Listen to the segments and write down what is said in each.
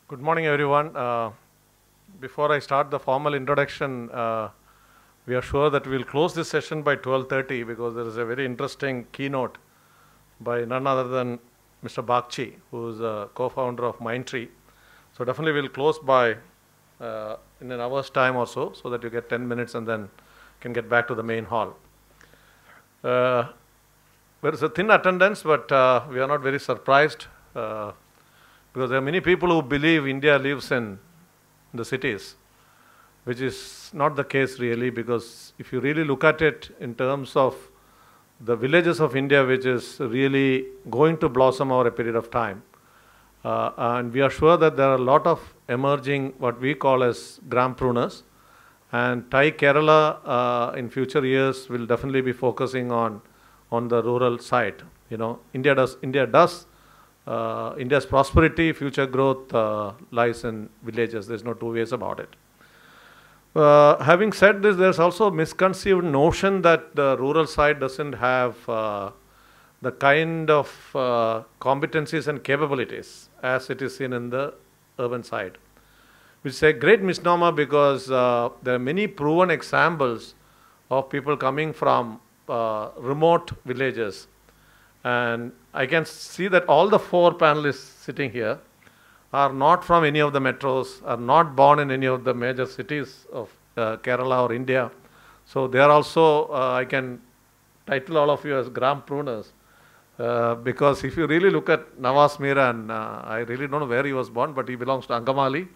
Good morning, everyone. Before I start the formal introduction, we are sure that we'll close this session by 12:30 because there is a very interesting keynote by none other than Mr. Bagchi, who is a co-founder of Mindtree. So definitely we'll close by in an hour's time or so that you get 10 minutes and then can get back to the main hall. There is a thin attendance, but we are not very surprised. Because there are many people who believe India lives in the cities, which is not the case really, because if you really look at it in terms of the villages of India, which is really going to blossom over a period of time, and we are sure that there are a lot of emerging what we call as GRAMPRENEURS, and Kerala in future years will definitely be focusing on the rural side. India's prosperity, future growth lies in villages. There's no two ways about it. Having said this, there's also a misconceived notion that the rural side doesn't have the kind of competencies and capabilities as it is seen in the urban side, which is a great misnomer because there are many proven examples of people coming from remote villages. And I can see that all the four panelists sitting here are not from any of the metros, are not born in any of the major cities of Kerala or India. So they are also, I can title all of you as GRAMPRENEURS because if you really look at Nawaz Miran, I really don't know where he was born, but he belongs to Angamali.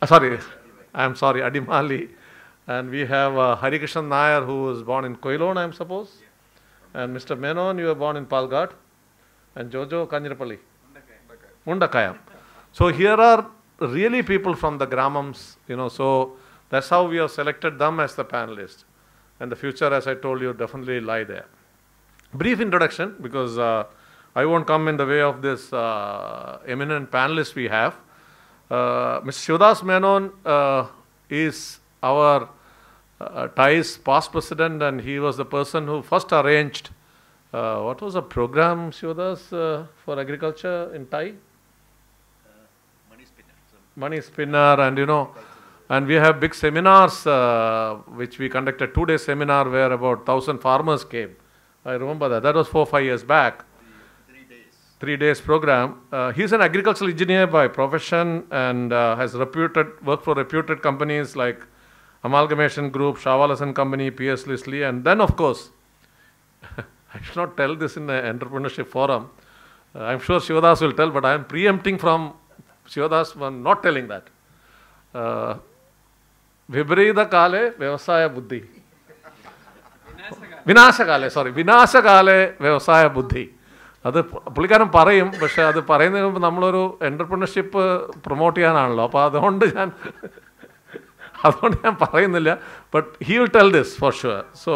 Adimali. And we have Harikrishan Nair, who was born in Koilon, I suppose. And Mr. Menon, you were born in Palghat. And Jojo Kanjirapalli. Mundakayam. So here are really people from the Gramams, so that's how we have selected them as the panelists. And the future, as I told you, definitely lie there. Brief introduction, because I won't come in the way of this eminent panelists we have. Mr. Shivdas Menon is our TiE's past president, and he was the person who first arranged what was a program, Shivdas, for agriculture in TiE? Money spinner, and and we have big seminars which we conducted, 2-day seminar where about 1,000 farmers came. I remember that. That was 4-5 years back. 3 days program. He's an agricultural engineer by profession and has worked for reputed companies like Amalgamation Group, Shawal and Company, P.S. Lisley, and then of course, I should not tell this in the entrepreneurship forum. I'm sure Shivdas will tell, but I am preempting from Shivdas from not telling that. Viparita Kale Vyavasaya Buddhi. Vinashakale Vyavasaya Buddhi. അത് പുള്ളിക്കാരൻ പറയും, പക്ഷേ അത് പറയുന്നതിന് മുമ്പ് നമ്മളൊരു entrepreneurship promote ചെയ്യാനാണല്ലോ, അപ്പോൾ അതുകൊണ്ട് ഞാൻ പറയുന്നില്ല, but he will tell this for sure. So,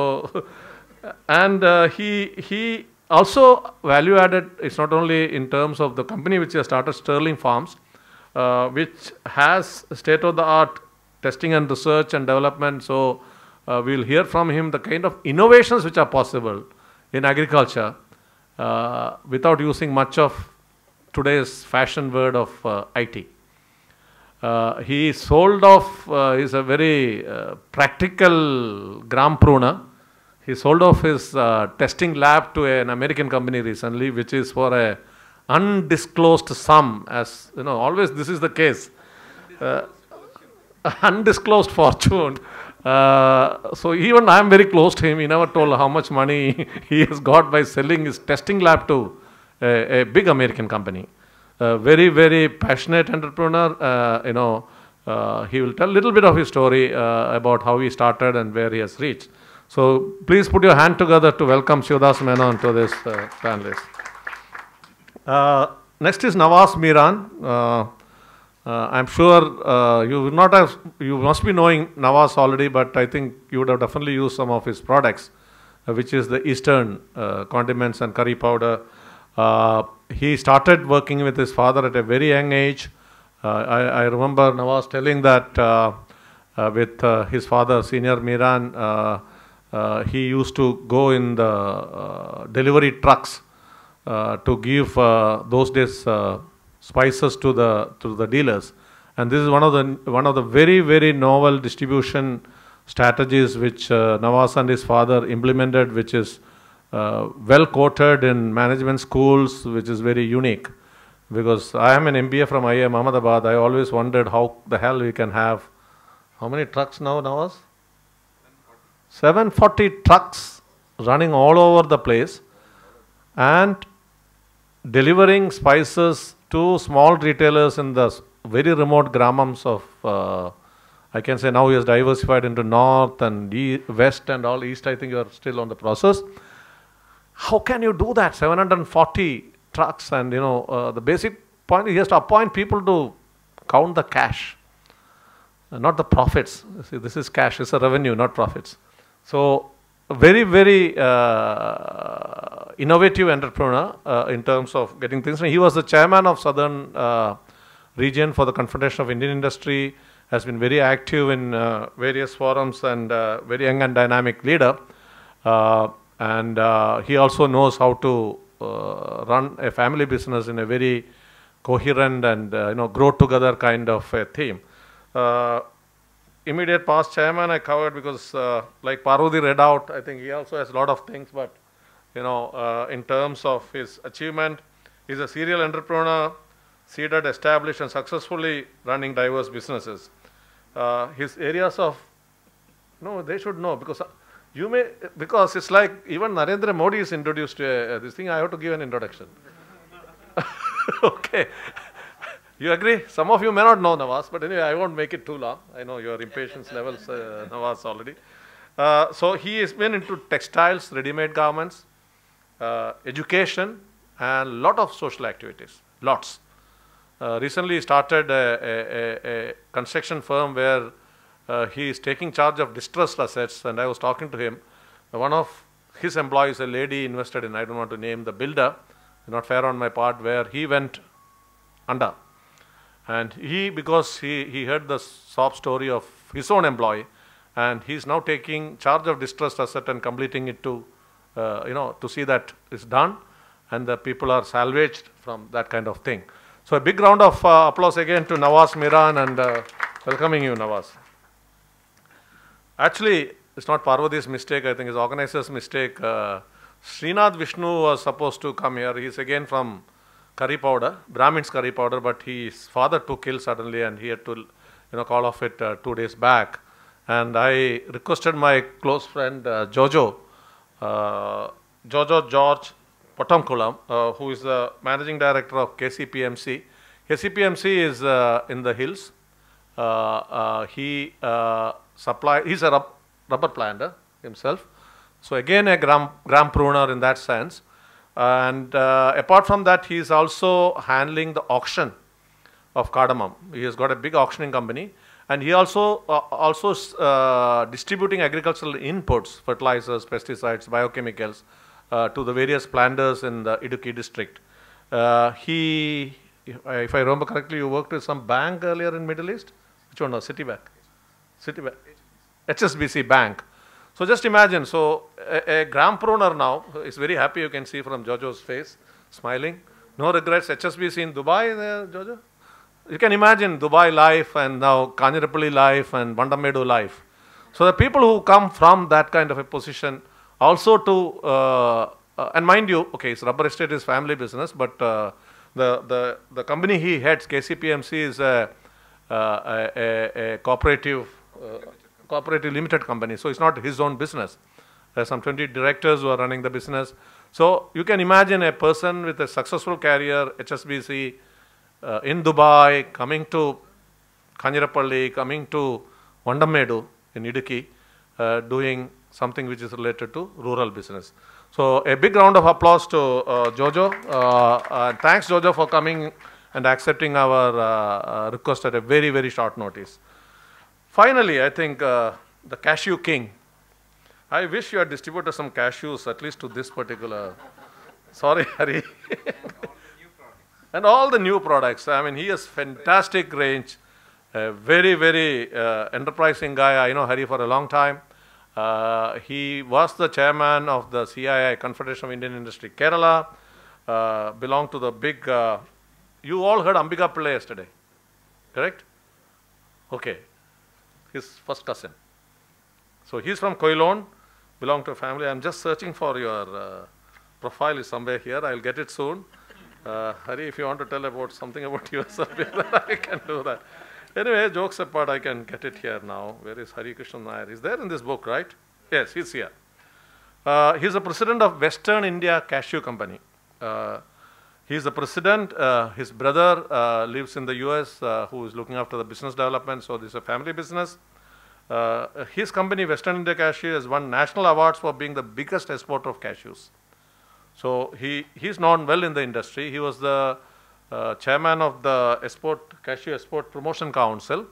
and he also value added. It's not only in terms of the company which he has started, Sterling Farms, which has state of the art testing and research and development. So we'll hear from him the kind of innovations which are possible in agriculture without using much of today's fashion word of IT. He sold off, he's a very practical GRAMPRENEUR. He sold off his testing lab to an American company recently, which is for a undisclosed sum, as always this is the case. Undisclosed fortune. So even I am very close to him. He never told how much money he has got by selling his testing lab to a big American company. Very, very passionate entrepreneur. He will tell a little bit of his story about how he started and where he has reached. So please put your hand together to welcome Shivdas Menon to this panelist. Next is Nawaz Miran. I'm sure you must be knowing Nawaz already, but I think you would have definitely used some of his products, which is the Eastern condiments and curry powder. He started working with his father at a very young age. I remember Nawaz telling that with his father, Senior Miran, he used to go in the delivery trucks to give those days spices to the dealers. And this is one of the very, very novel distribution strategies which Nawaz and his father implemented, which is well quoted in management schools, which is very unique. Because I am an MBA from IIM Ahmedabad, I always wondered how the hell we can have, how many trucks now, Nawaz? 740 trucks running all over the place and delivering spices to small retailers in the very remote gramams of, I can say now he has diversified into north and west and all east. I think you are still on the process. How can you do that? 740 trucks, and the basic point, he has to appoint people to count the cash, not the profits. See, this is cash, it's a revenue, not profits. So very, very innovative entrepreneur in terms of getting things. He was the chairman of Southern region for the Confederation of Indian Industry, has been very active in various forums, and very young and dynamic leader. And he also knows how to run a family business in a very coherent and grow together kind of a theme. Immediate past chairman I covered because like Parvati read out, I think he also has a lot of things, but in terms of his achievement, he's a serial entrepreneur, seeded, established and successfully running diverse businesses. His areas of, they should know, because because it's like even Narendra Modi is introduced to this thing, I have to give an introduction. Okay. You agree? Some of you may not know Nawaz, but anyway, I won't make it too long. I know your impatience levels, Nawaz, already. So he has been into textiles, ready-made garments, education, and a lot of social activities. Lots. Recently started a construction firm where he is taking charge of distressed assets, and I was talking to him. One of his employees, a lady, invested in, I don't want to name the builder, not fair on my part, where he went under. And because he heard the sob story of his own employee, and he's now taking charge of distressed asset and completing it to, to see that it's done, and the people are salvaged from that kind of thing. So a big round of applause again to Nawaz Miran, and welcoming you, Nawaz. Actually, it's not Parvati's mistake, I think it's organizer's mistake. Srinath Vishnu was supposed to come here. He's again from curry powder, Brahmin's curry powder, but his father took ill suddenly and he had to, call off it 2 days back. And I requested my close friend Jojo George Pottamkulam, who is the managing director of KCPMC. KCPMC is in the hills. He's a rubber planter himself. So again, a grampreneur in that sense. And apart from that, he is also handling the auction of cardamom. He has got a big auctioning company, and he also distributing agricultural inputs, fertilizers, pesticides, biochemicals to the various planters in the Idukki district. If I remember correctly, you worked with some bank earlier in Middle East. Which one? No, Citibank. HSBC Bank. So just imagine, so a grampreneur now is very happy, you can see from Jojo's face, smiling. No regrets, HSBC in Dubai there, Jojo? You can imagine Dubai life and now Kanjirapalli life and Vandamedu life. So the people who come from that kind of a position also to, and mind you, okay, his rubber estate is family business, but the company he heads, KCPMC, is a cooperative limited company, so it's not his own business. There are some 20 directors who are running the business. So you can imagine a person with a successful career, HSBC, in Dubai, coming to Kanjirapalli, coming to Vandamedu in Idukki, doing something which is related to rural business. So a big round of applause to Jojo. Thanks, Jojo, for coming and accepting our request at a very, very short notice. Finally, I think the cashew king. I wish you had distributed some cashews at least to this particular. Sorry, Hari. And all the new products. I mean, he has fantastic range. A very, very enterprising guy. I know Hari for a long time. He was the chairman of the CII, Confederation of Indian Industry, Kerala. Belonged to the big You all heard Ambika Pillai yesterday, correct? Okay, his first cousin. So he's from Koilon, belong to a family. I'm just searching for your profile is somewhere here. I'll get it soon. Hari, if you want to tell about something about yourself, I can do that. Anyway, jokes apart, I can get it here now. Where is Hari Krishnan Nair? He's there in this book, right? Yes, he's here. He's the president of Western India Cashew Company. He's the president. His brother lives in the US, who is looking after the business development. So this is a family business. His company, Western India Cashew, has won national awards for being the biggest exporter of cashews. So he's known well in the industry. He was the chairman of the Cashew Export Promotion Council.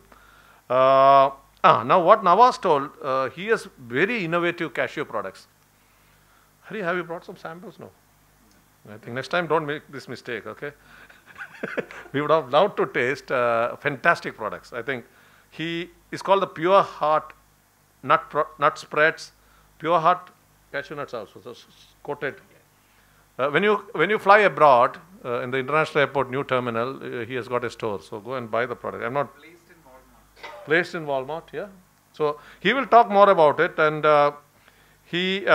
Now what Nawaz told, he has very innovative cashew products. Hari, have you brought some samples? No. I think next time don't make this mistake, okay? We would have loved to taste fantastic products. I think he is called the Pure Heart Nut Spreads, Pure Heart cashew nuts also, so coated. When you fly abroad, in the international airport new terminal, he has got a store. So go and buy the product. I'm not Placed in Walmart. Placed in Walmart, yeah. So he will talk more about it, and he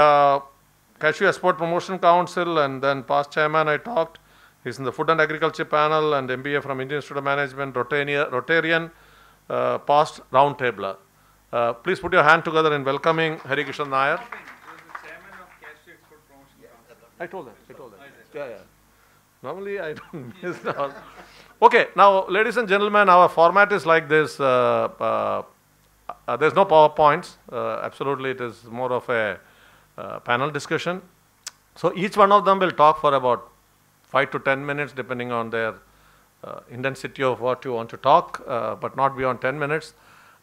Cashew Export Promotion Council, and then past chairman I talked. He's in the Food and Agriculture Panel and MBA from Indian Institute of Management, Rotarian, past roundtabler. Please put your hand together in welcoming Hari Krishnan Nair. He was the chairman of Cashew Export Promotion Council. I told that. Yeah. Normally I don't miss it all. Okay, now ladies and gentlemen, our format is like this. There's no PowerPoints. Absolutely, it is more of a panel discussion. So each one of them will talk for about 5 to 10 minutes, depending on their intensity of what you want to talk, but not beyond 10 minutes.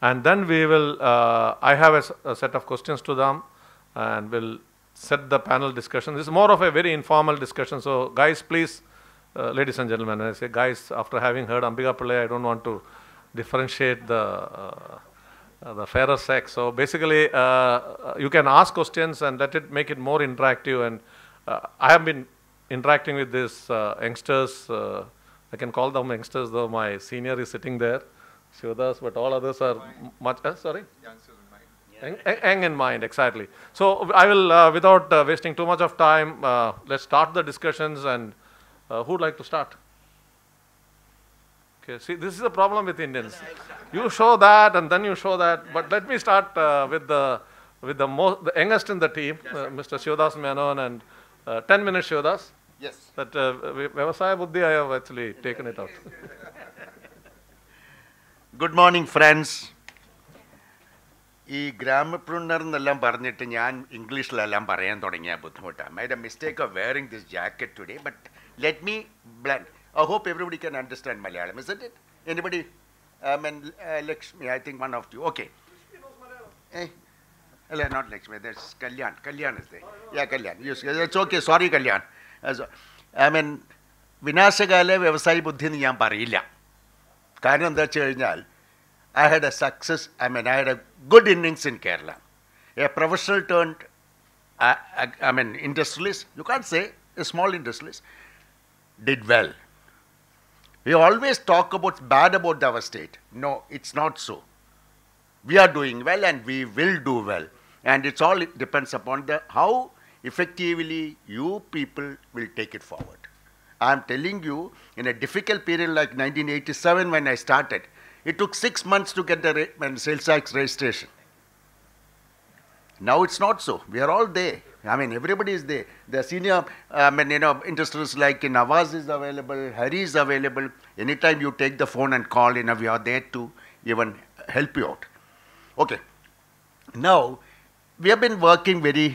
And then we will, I have a set of questions to them, and we'll set the panel discussion. This is more of a very informal discussion. So guys, please, ladies and gentlemen, I say guys, after having heard Ambika Pillai, I don't want to differentiate the fairer sex. So basically, you can ask questions and make it more interactive. And I have been interacting with these youngsters. I can call them youngsters, though my senior is sitting there, Shivdas, but all others are much, sorry? Youngsters in mind. Young in mind, exactly. So I will, without wasting too much of time, let's start the discussions. And who would like to start? Okay, see, this is the problem with Indians. You show that and then you show that. But let me start with the youngest in the team, Mr. Shivdas Menon, and 10 minutes, Shivdas. Yes. That Vyavasaya Buddhi, I have actually taken it out. Good morning, friends. ഈ ഗ്രാമപ്രൂണർ എന്നെല്ലാം പറഞ്ഞിട്ട് ഞാൻ ഇംഗ്ലീഷിലെല്ലാം പറയാൻ തുടങ്ങിയ ബുദ്ധിമുട്ടാണ്. I made a mistake of wearing this jacket today, but let me blend. I hope everybody can understand Malayalam, isn't it? Anybody? Lakshmi, I think one of you. Okay. Not Lakshmi, there's Kalyan. Kalyan is there. Yeah, Kalyan. Yes, it's okay. Sorry, Kalyan. വിനാശകാല വ്യവസായ ബുദ്ധി എന്ന് ഞാൻ പറയില്ല. കാരണം എന്താ വെച്ച് കഴിഞ്ഞാൽ I had a success, I had a good innings in Kerala. A professional turned, industrialist, you can't say a small industrialist, did well. We always talk bad about our state. No, it's not so. We are doing well and we will do well. And it depends upon how effectively you people will take it forward. I am telling you, in a difficult period like 1987 when I started, it took 6 months to get the sales tax registration. Now it's not so. We are all there. Everybody is there. The senior, industrialists like Nawaz is available, Hari is available. Anytime you take the phone and call, we are there to even help you out. Okay. Now, we have been working very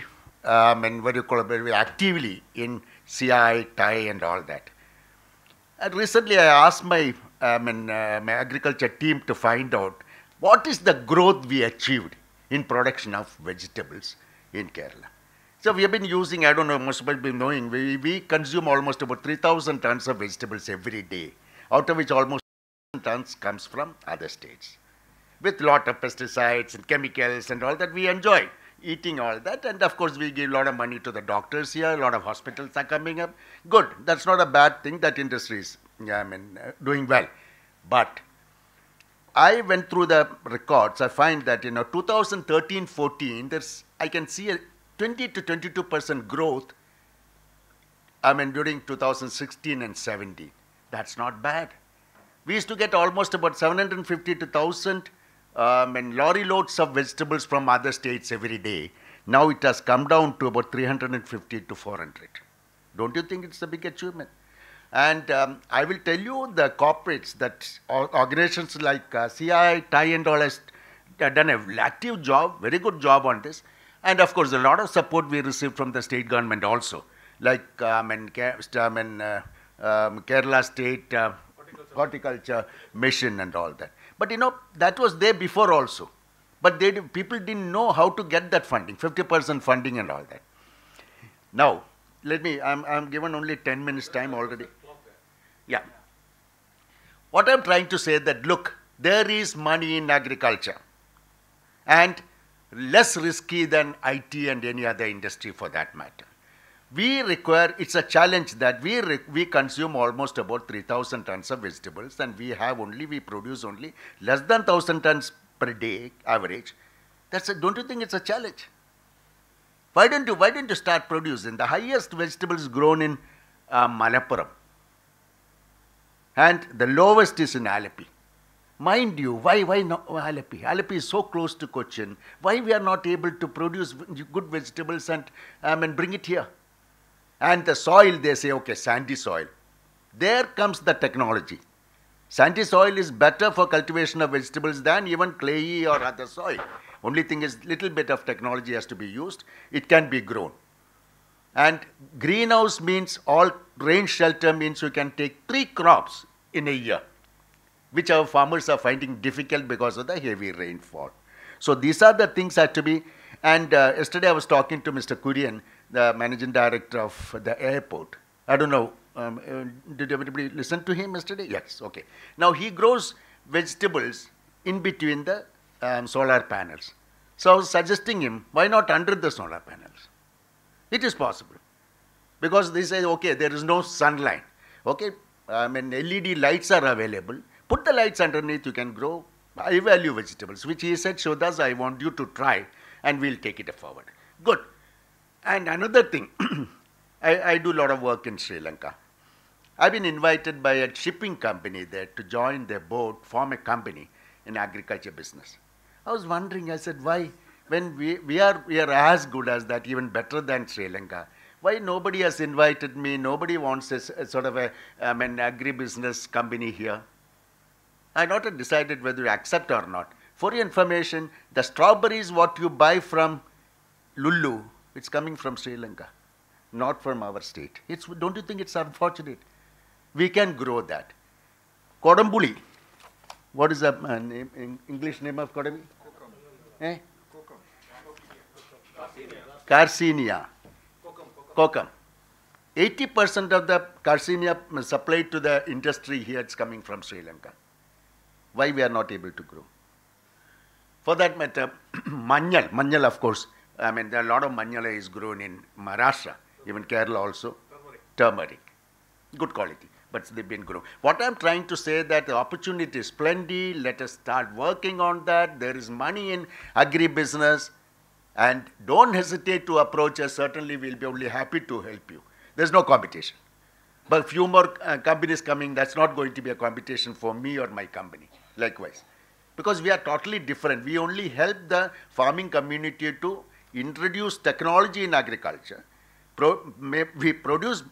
actively in CI, TiE and all that. And recently I asked my agriculture team to find out what is the growth we achieved in production of vegetables in Kerala. So we have been using, I don't know, most people be knowing, we consume almost about 3,000 tons of vegetables every day, out of which almost 1,000 tons comes from other states. With lot of pesticides and chemicals and all that, we enjoy eating all that. And of course, we give a lot of money to the doctors here, a lot of hospitals are coming up. Good, that's not a bad thing that industry is doing well. But I went through the records. I find that 2013-14, I can see a 20 to 22% growth. During 2016 and 17, that's not bad. We used to get almost about 750 to 1,000 lorry loads of vegetables from other states every day. Now it has come down to about 350 to 400. Don't you think it's a big achievement? And I will tell you, the corporates, that organizations like CI, TiE and all has done an active job, very good job on this. And of course, a lot of support we received from the state government also, like Kerala State Horticulture Mission and all that. But that was there before also. But people didn't know how to get that funding, 50% funding and all that. Now, I'm given only 10 minutes time already. Yeah. What I'm trying to say that, look, there is money in agriculture and less risky than IT and any other industry for that matter. It's a challenge that we consume almost about 3,000 tons of vegetables, and we produce only less than 1,000 tons per day average. Don't you think it's a challenge? Why don't you start producing? The highest vegetables grown in Malappuram, and the lowest is in Alleppey. Mind you, why not Alleppey? Alleppey is so close to Cochin. Why we are not able to produce good vegetables and bring it here? And the soil, they say, okay, sandy soil. There comes the technology. Sandy soil is better for cultivation of vegetables than even clayey or other soil. Only thing is, little bit of technology has to be used. It can be grown. And greenhouse means, all rain shelter means you can take 3 crops in a year, which our farmers are finding difficult because of the heavy rainfall. So these are the things that have to be. And yesterday I was talking to Mr. Kurian, the managing director of the airport. I don't know, did everybody listen to him yesterday? Yes, okay. Now he grows vegetables in between the solar panels. So I was suggesting him, why not under the solar panels? It is possible. Because they say, okay, there is no sunlight. Okay, LED lights are available. Put the lights underneath, you can grow high value vegetables, which he said, Shodas, I want you to try and we'll take it forward. Good. And another thing, I do a lot of work in Sri Lanka. I've been invited by a shipping company there to join their board, form a company in agriculture business. I was wondering, I said, why, when we are as good as that, even better than Sri Lanka, why nobody has invited me, nobody wants a sort of an agri-business company here? I not yet decided whether to accept or not. For your information, the strawberries what you buy from Lulu, it's coming from Sri Lanka, not from our state. Don't you think it's unfortunate? We can grow that. Kodambuli. What is the English name of Kodambuli? Eh? Carcinia. Kokum. 80% of the Carcinia supplied to the industry here, it's coming from Sri Lanka. Why we are not able to grow? For that matter, Manyal of course, there are a lot of Manyala is grown in Maharashtra, even Kerala also. Turmeric. Good quality, but they've been grown. What I'm trying to say that the opportunity is plenty. Let us start working on that. There is money in agri-business, and don't hesitate to approach us. Certainly we'll be only happy to help you. There's no competition. But few more companies coming, that's not going to be a competition for me or my company. Likewise. Because we are totally different. We only help the farming community to introduce technology in agriculture. We produce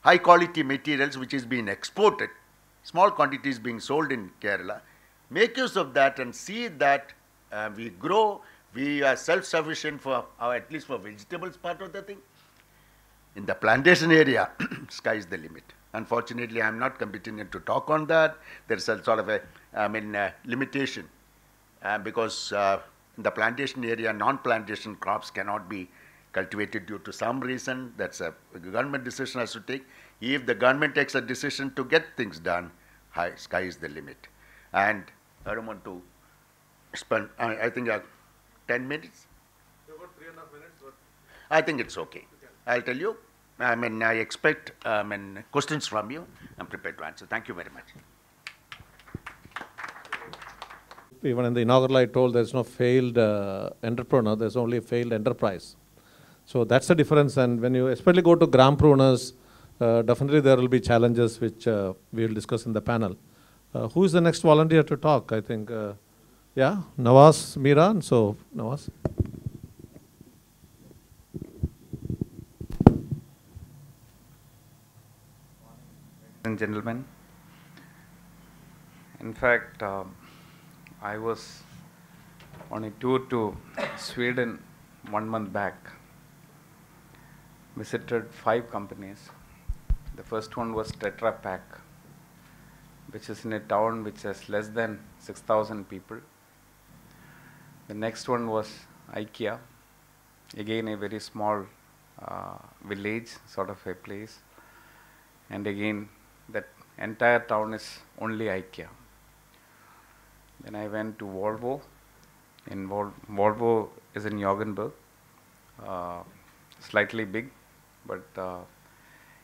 high quality materials which is being exported, small quantities being sold in Kerala. Make use of that and see that we grow, we are self-sufficient for at least for vegetables part of the thing. In the plantation area, sky is the limit. Unfortunately, I am not competent to talk on that. There is a sort of a limitation because in the plantation area, non-plantation crops cannot be cultivated due to some reason. That's a government decision has to take. If the government takes a decision to get things done, sky is the limit. And I don't want to spend, I think 10 minutes. About 3.5 minutes. But I think it's okay. I'll tell you I expect questions from you. I'm prepared to answer. Thank you very much. Even in the inaugural, I told there's no failed entrepreneur, there's only failed enterprise. So that's the difference. And when you especially go to GRAMPRENEURS, definitely there will be challenges which we will discuss in the panel. Who is the next volunteer to talk? I think, yeah, Nawaz Miran. So, Nawaz. And gentlemen, in fact, I was on a tour to Sweden 1 month back. Visited 5 companies. The first one was Tetra Pak, which is in a town which has less than 6,000 people. The next one was IKEA, again a very small village sort of a place, and again that entire town is only IKEA. Then I went to Volvo. Volvo is in Jorgenberg, slightly big, but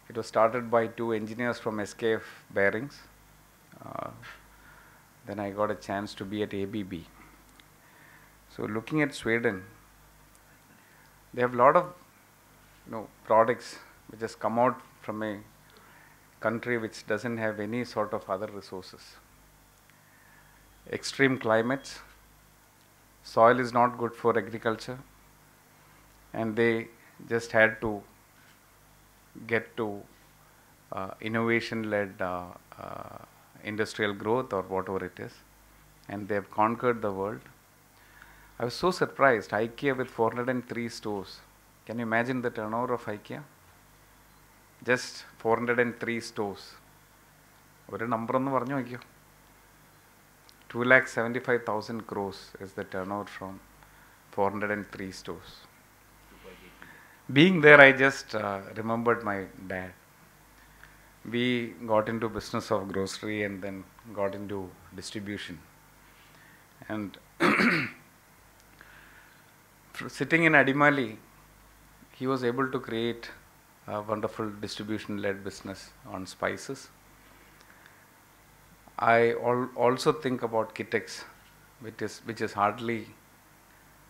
it was started by 2 engineers from SKF Bearings. Then I got a chance to be at ABB. So looking at Sweden, they have a lot of products which has come out from a country which doesn't have any sort of other resources. Extreme climates, soil is not good for agriculture, and they just had to get to innovation-led industrial growth or whatever it is, and they have conquered the world. I was so surprised. IKEA with 403 stores. Can you imagine the turnover of IKEA? Just 403 stores. ഒരു number ഒന്ന് പറഞ്ഞു നോക്കിയോ. 2,75,000 crores is the turnover from 403 stores. Being there, I just remembered my dad. We got into business of grocery and then got into distribution. And sitting in Adimali, he was able to create a wonderful distribution-led business on spices. I also think about Kitex, which is hardly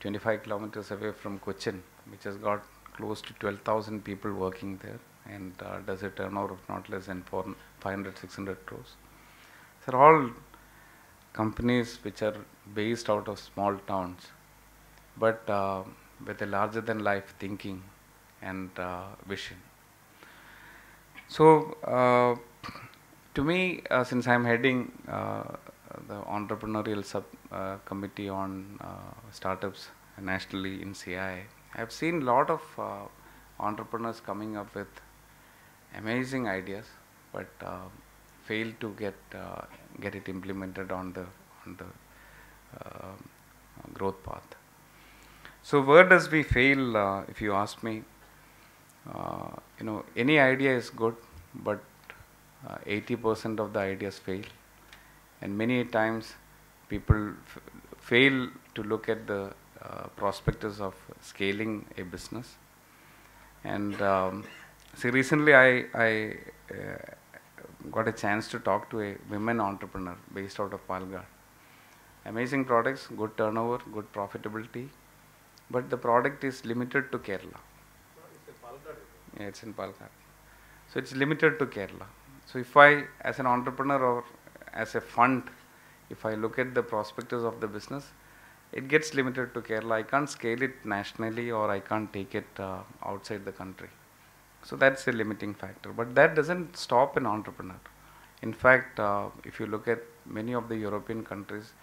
25 kilometers away from Cochin, which has got close to 12,000 people working there and does a turnover of not less than 500-600 crores. These are all companies which are based out of small towns, but with a larger than life thinking and vision. So to me, since I'm heading the entrepreneurial committee on startups nationally in CI, I've seen a lot of entrepreneurs coming up with amazing ideas, but fail to get it implemented on the growth path. So where does we fail? If you ask me, any idea is good, but 80% of the ideas fail, and many times people fail to look at the prospectus of scaling a business. And see, recently I got a chance to talk to a women entrepreneur based out of Palghat. Amazing products, good turnover, good profitability, but the product is limited to Kerala. Yeah, it's in Palghat. So it's limited to Kerala. So if I, as an entrepreneur or as a fund, if I look at the prospectus of the business, it gets limited to Kerala. I can't scale it nationally, or I can't take it outside the country. So that's a limiting factor. But that doesn't stop an entrepreneur. In fact, if you look at many of the European countries,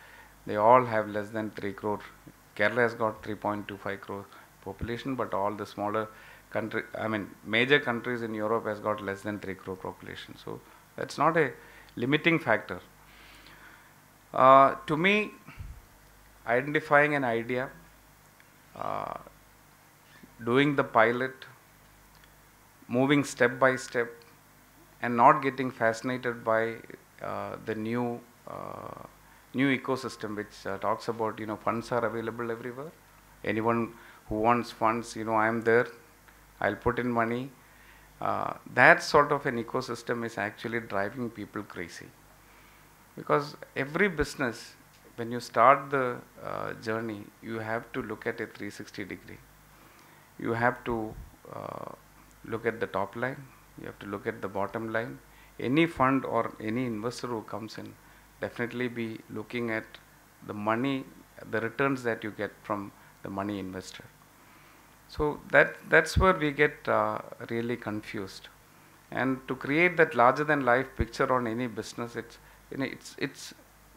they all have less than 3 crore. Kerala has got 3.25 crore population, but all the smaller major countries in Europe has got less than 3 crore population. So that's not a limiting factor. To me, identifying an idea, doing the pilot, moving step by step, and not getting fascinated by the new ecosystem which talks about funds are available everywhere. Anyone who wants funds, I am there. I'll put in money that sort of an ecosystem is actually driving people crazy. Because every business, when you start the journey, you have to look at a 360-degree. You have to look at the top line, you have to look at the bottom line. Any fund or any investor who comes in, definitely be looking at the money, the returns that you get from the money invested. So that's where we get really confused. And to create that larger than life picture on any business,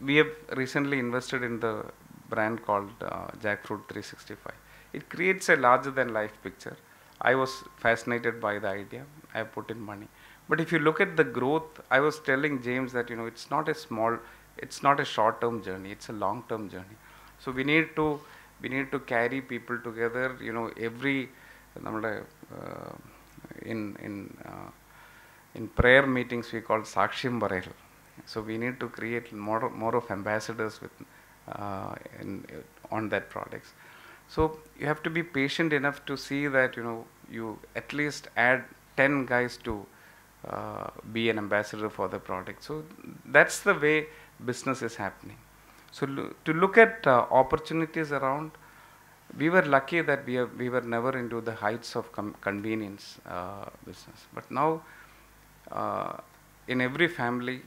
we have recently invested in the brand called Jackfruit 365. It creates a larger than life picture. I was fascinated by the idea. I put in money. But if you look at the growth, I was telling James that it's not a short-term journey. It's a long-term journey. So we need to carry people together. Every in prayer meetings we call Sakshim Barel. So we need to create more of ambassadors with on that products. So you have to be patient enough to see that you at least add 10 guys to be an ambassador for the product. So that's the way business is happening. So to look at opportunities around, we were lucky that we were never into the heights of convenience business. But now in every family,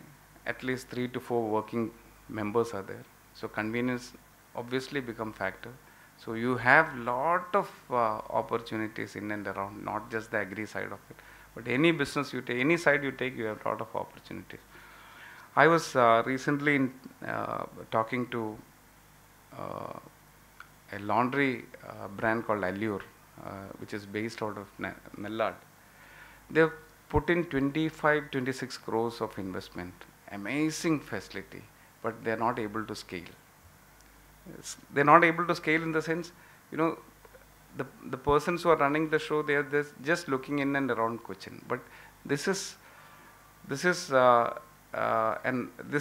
at least 3 to 4 working members are there. So convenience obviously become factor. So you have lot of opportunities in and around, not just the agri side of it, but any business you take, any side you take, you have lot of opportunities. I was recently talking to a laundry brand called Allure, which is based out of Nellad. They have put in 25-26 crores of investment, amazing facility, but they are not able to scale. They are not able to scale in the sense, the persons who are running the show, they are just looking in and around Cochin. But this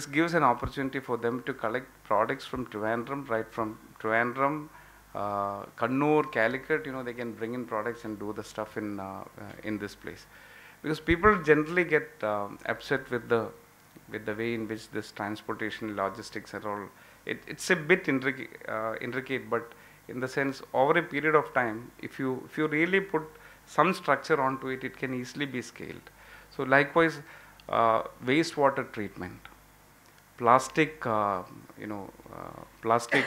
gives an opportunity for them to collect products from Trivandrum, right from Trivandrum, Kannur, Calicut. They can bring in products and do the stuff in this place. Because people generally get upset with the way in which this transportation, logistics and all. It's a bit intricate, but in the sense, over a period of time, if you really put some structure onto it, it can easily be scaled. So likewise, wastewater treatment, plastic, plastic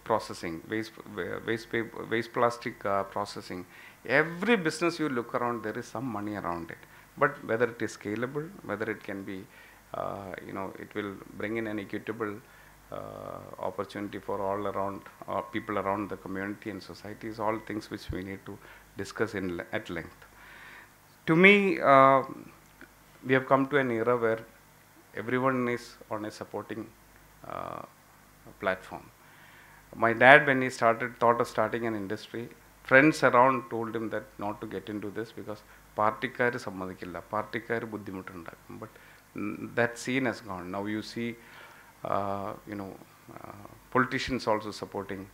processing, waste plastic processing. Every business you look around, there is some money around it. But whether it is scalable, whether it can be, it will bring in an equitable opportunity for all around people around the community and society is all things which we need to discuss at length. To me, we have come to an era where everyone is on a supporting platform. My dad, when he thought of starting an industry, friends around told him that not to get into this because partikkaru sammadikilla, partikkaru buddhimuttundakum. But that scene has gone. Now you see, politicians also supporting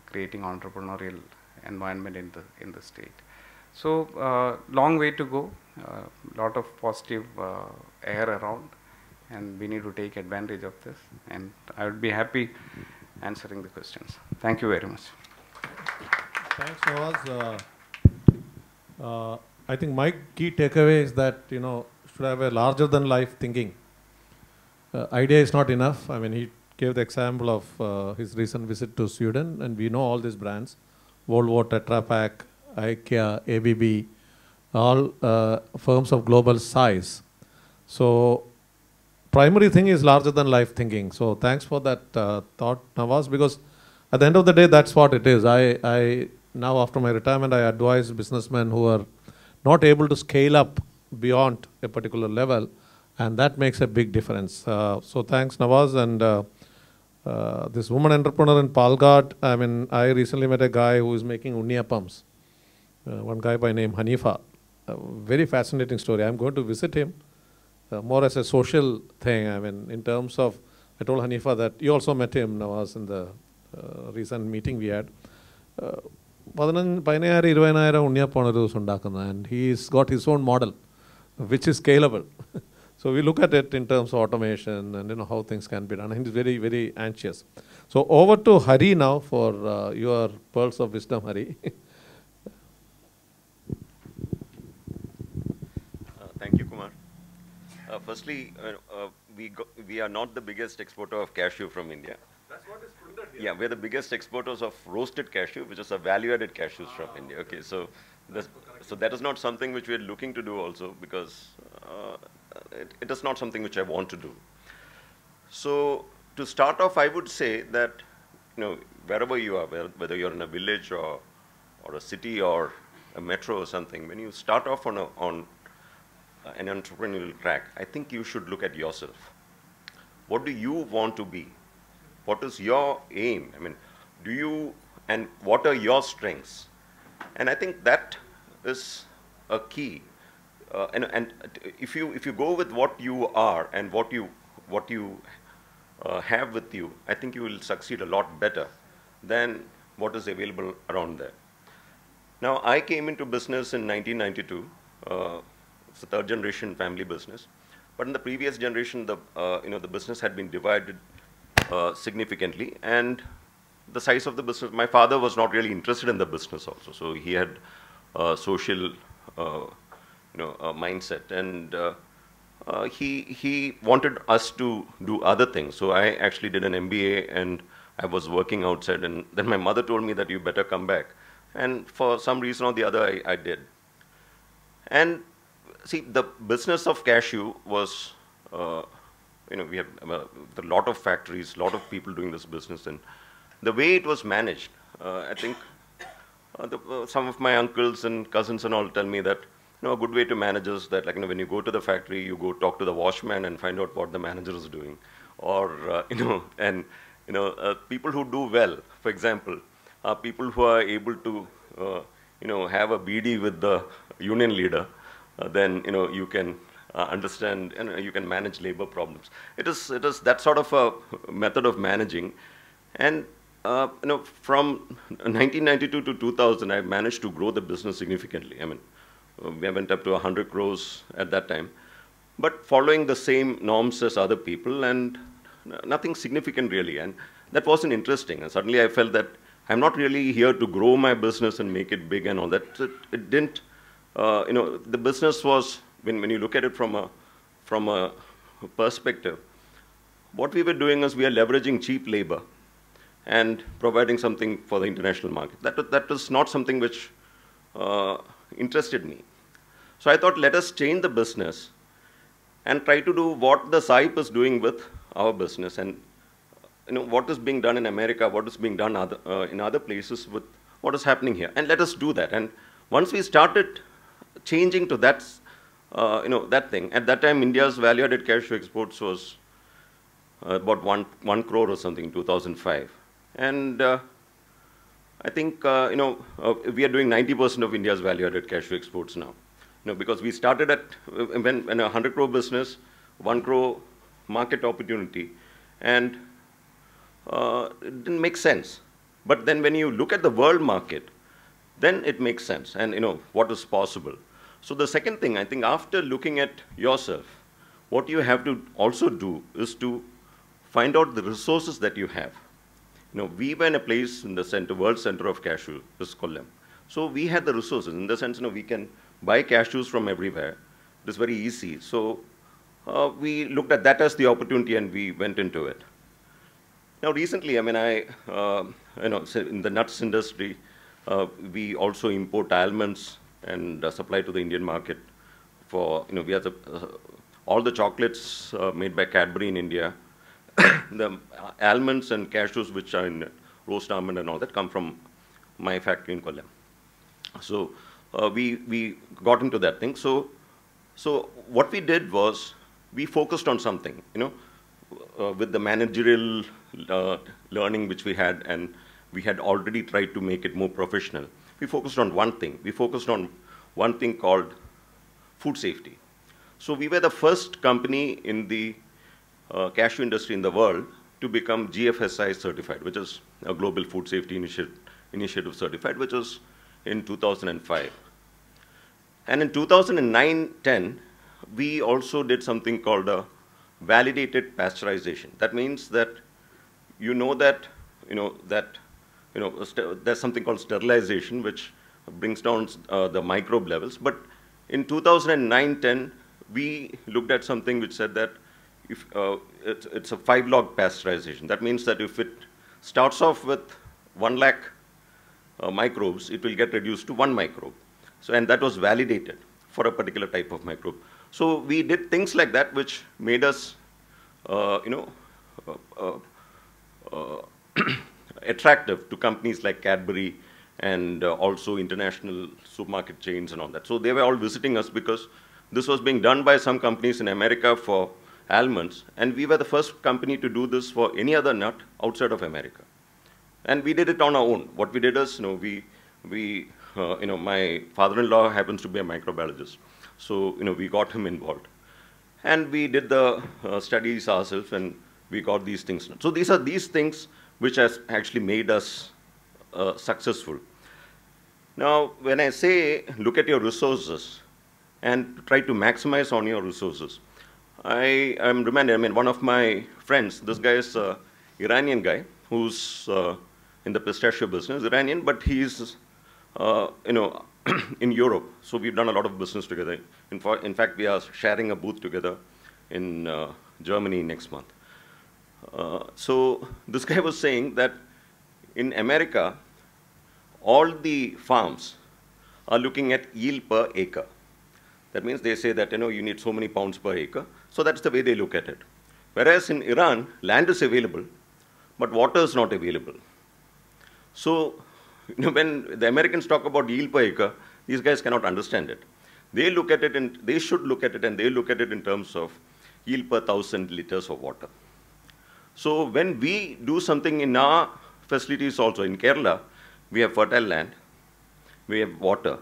creating entrepreneurial environment in the state. So long way to go, lot of positive air around, and we need to take advantage of this. And I would be happy answering the questions. Thank you very much. Thanks, Nawaz. I think my key takeaway is that should have a larger than life thinking. Idea is not enough. I mean, he gave the example of his recent visit to Sweden, and we know all these brands: Volvo, Tetra Pak, IKEA, ABB, all firms of global size. So primary thing is larger than life thinking. So thanks for that thought, Nawaz, because at the end of the day, that's what it is. I now, after my retirement, I advise businessmen who are not able to scale up beyond a particular level, and that makes a big difference. So thanks, Nawaz. And this woman entrepreneur in Palghat, I mean, I recently met a guy who is making unniyappams. One guy by name Hanifa. Very fascinating story. I'm going to visit him more as a social thing. I mean, in terms of, I told Hanifa that you also met him, Nawaz, in the recent meeting we had. പതിനായിരം ഉണ്ണിയപ്പമാണ് ഒരു ദിവസം ഉണ്ടാക്കുന്നത്, and he's got his own model which is scalable. So we look at it in terms of automation and how things can be done. And he's very, very anxious. So over to Hari now for your pearls of wisdom, Hari. Thank you, Kumar. Firstly, we are not the biggest exporter of cashew from India. That's what is printed here. Yeah, we're the biggest exporters of roasted cashew, which is a value-added cashews from India. Okay, so that is not something which we are looking to do also, because it is not something which I want to do. So to start off, I would say that wherever you are, whether you're in a village or a city or a metro or something, when you start off on an entrepreneurial track, I think you should look at yourself. What do you want to be? What is your aim? I mean, and what are your strengths? And I think that is a key. And if you go with what you are and what you have with you, I think you will succeed a lot better than what is available around there. Now, I came into business in 1992. It's a third generation family business. But in the previous generation, the business had been divided significantly, and the size of the business, my father was not really interested in the business also. So he had social mindset, and he wanted us to do other things. So I actually did an MBA, and I was working outside, and then my mother told me that you better come back. And for some reason or the other, I did. And see, the business of cashew was, we have a lot of factories, a lot of people doing this business, and the way it was managed, I think some of my uncles and cousins and all tell me that a good way to manage is that, when you go to the factory, you go talk to the washman and find out what the manager is doing, or people who do well, for example, are people who are able to have a BD with the union leader. Then you can understand, and you can manage labor problems. It is that sort of a method of managing. And from 1992 to 2000, I managed to grow the business significantly. I mean, we went up to 100 crores at that time, but following the same norms as other people, and nothing significant really. And that wasn't interesting. And suddenly I felt that I'm not really here to grow my business and make it big and all that. It didn't. The business was, when you look at it from a perspective, what we were doing is we are leveraging cheap labor and providing something for the international market. That was not something which interested me. So I thought, let us change the business and try to do what the SAIP is doing with our business, and what is being done in America, what is being done in other places with what is happening here, and let us do that. And once we started changing to that, that thing. At that time, India's value-added cashew exports was about 1 crore or something in 2005. And I think, we are doing 90% of India's value-added cashew exports now. Because we started at, when a 100 crore business, 1 crore market opportunity, and it didn't make sense. But then when you look at the world market, then it makes sense, and what is possible. So the second thing, I think, after looking at yourself, what you have to also do is to find out the resources that you have. We were in a place in the center, world center of cashew, is Kollam. So we had the resources, in the sense, we can buy cashews from everywhere. It is very easy. So we looked at that as the opportunity, and we went into it. Now recently, I mean, in the nuts industry, we also import almonds and supply to the Indian market. For we have all the chocolates made by Cadbury in India, the almonds and cashews which are in roast almond and all that come from my factory in Kollam. So we got into that thing. So what we did was we focused on something, with the managerial learning which we had, and we had already tried to make it more professional. We focused on one thing. We focused on one thing called food safety. So we were the first company in the cashew industry in the world to become GFSI certified, which is a Global Food Safety Initiative certified, which is in 2005. And in 2009-10, we also did something called a validated pasteurization. That means that there's something called sterilization, which brings down the microbe levels. But in 2009-10, we looked at something which said that if it's a 5-log pasteurization. That means that if it starts off with 1 lakh microbes, it will get reduced to 1 microbe. So, and that was validated for a particular type of microbe. So we did things like that, which made us, attractive to companies like Cadbury and also international supermarket chains and all that. So they were all visiting us because this was being done by some companies in America for almonds, and we were the first company to do this for any other nut outside of America. And we did it on our own. What we did is, my father-in-law happens to be a microbiologist, so we got him involved, and we did the studies ourselves, and we got these things. So these are these things which has actually made us successful. Now, when I say look at your resources and try to maximize on your resources, I am reminded, one of my friends, this guy is an Iranian guy who's in the pistachio business, Iranian, but he's, in Europe. So we've done a lot of business together. In fact, we are sharing a booth together in Germany next month. So this guy was saying that in America, all the farms are looking at yield per acre. That means they say that you need so many pounds per acre. So that's the way they look at it. Whereas in Iran, land is available, but water is not available. So when the Americans talk about yield per acre, these guys cannot understand it. They look at it, and they should look at it, and they look at it in terms of yield per 1,000 liters of water. So when we do something in our facilities also, in Kerala, we have fertile land, we have water.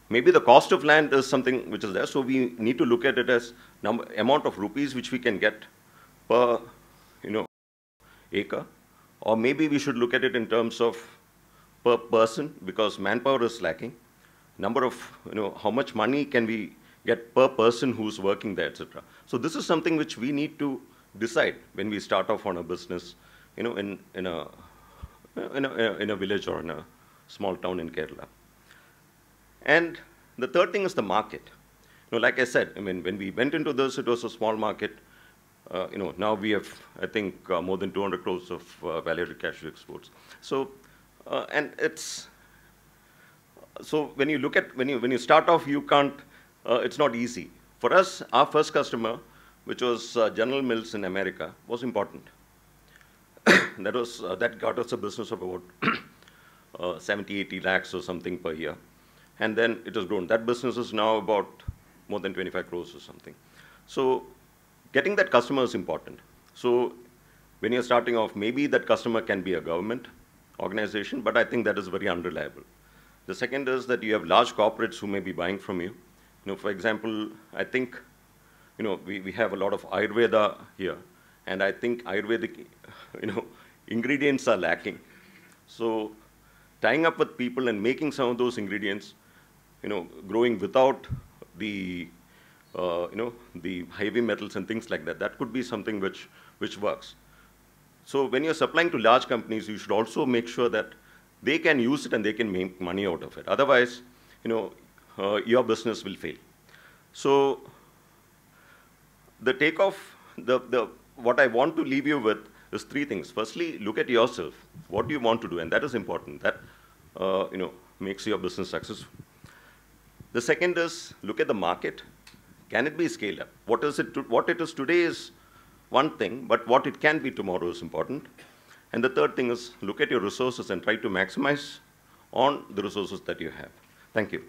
Maybe the cost of land is something which is there, so we need to look at it as amount of rupees which we can get per acre, or maybe we should look at it in terms of per person, because manpower is lacking. Number of, how much money can we get per person who's working there, etc. So this is something which we need to decide when we start off on a business, in a village or in a small town in Kerala. And the third thing is the market. Like I said, when we went into this, it was a small market. Now we have, I think, more than 200 crores of value-added cashew exports. So, and it's, so when you look at, when you start off, you can't, it's not easy. For us, our first customer, which was General Mills in America, was important. That got us a business of about 70, 80 lakhs or something per year. And then it has grown. That business is now about more than 25 crores or something. So getting that customer is important. So when you're starting off, maybe that customer can be a government organization, but I think that is very unreliable. The second is that you have large corporates who may be buying from you. For example, I think, we have a lot of Ayurveda here, and I think Ayurvedic, ingredients are lacking. So tying up with people and making some of those ingredients, growing without the, the heavy metals and things like that, that could be something which works. So when you're supplying to large companies, you should also make sure that they can use it and they can make money out of it. Otherwise, your business will fail. So the takeoff, what I want to leave you with is 3 things. Firstly, look at yourself. What do you want to do? And that is important. That, makes your business successful. The second is look at the market. Can it be scaled up? What it is today is one thing, but what it can be tomorrow is important. And the third thing is look at your resources and try to maximize on the resources that you have. Thank you.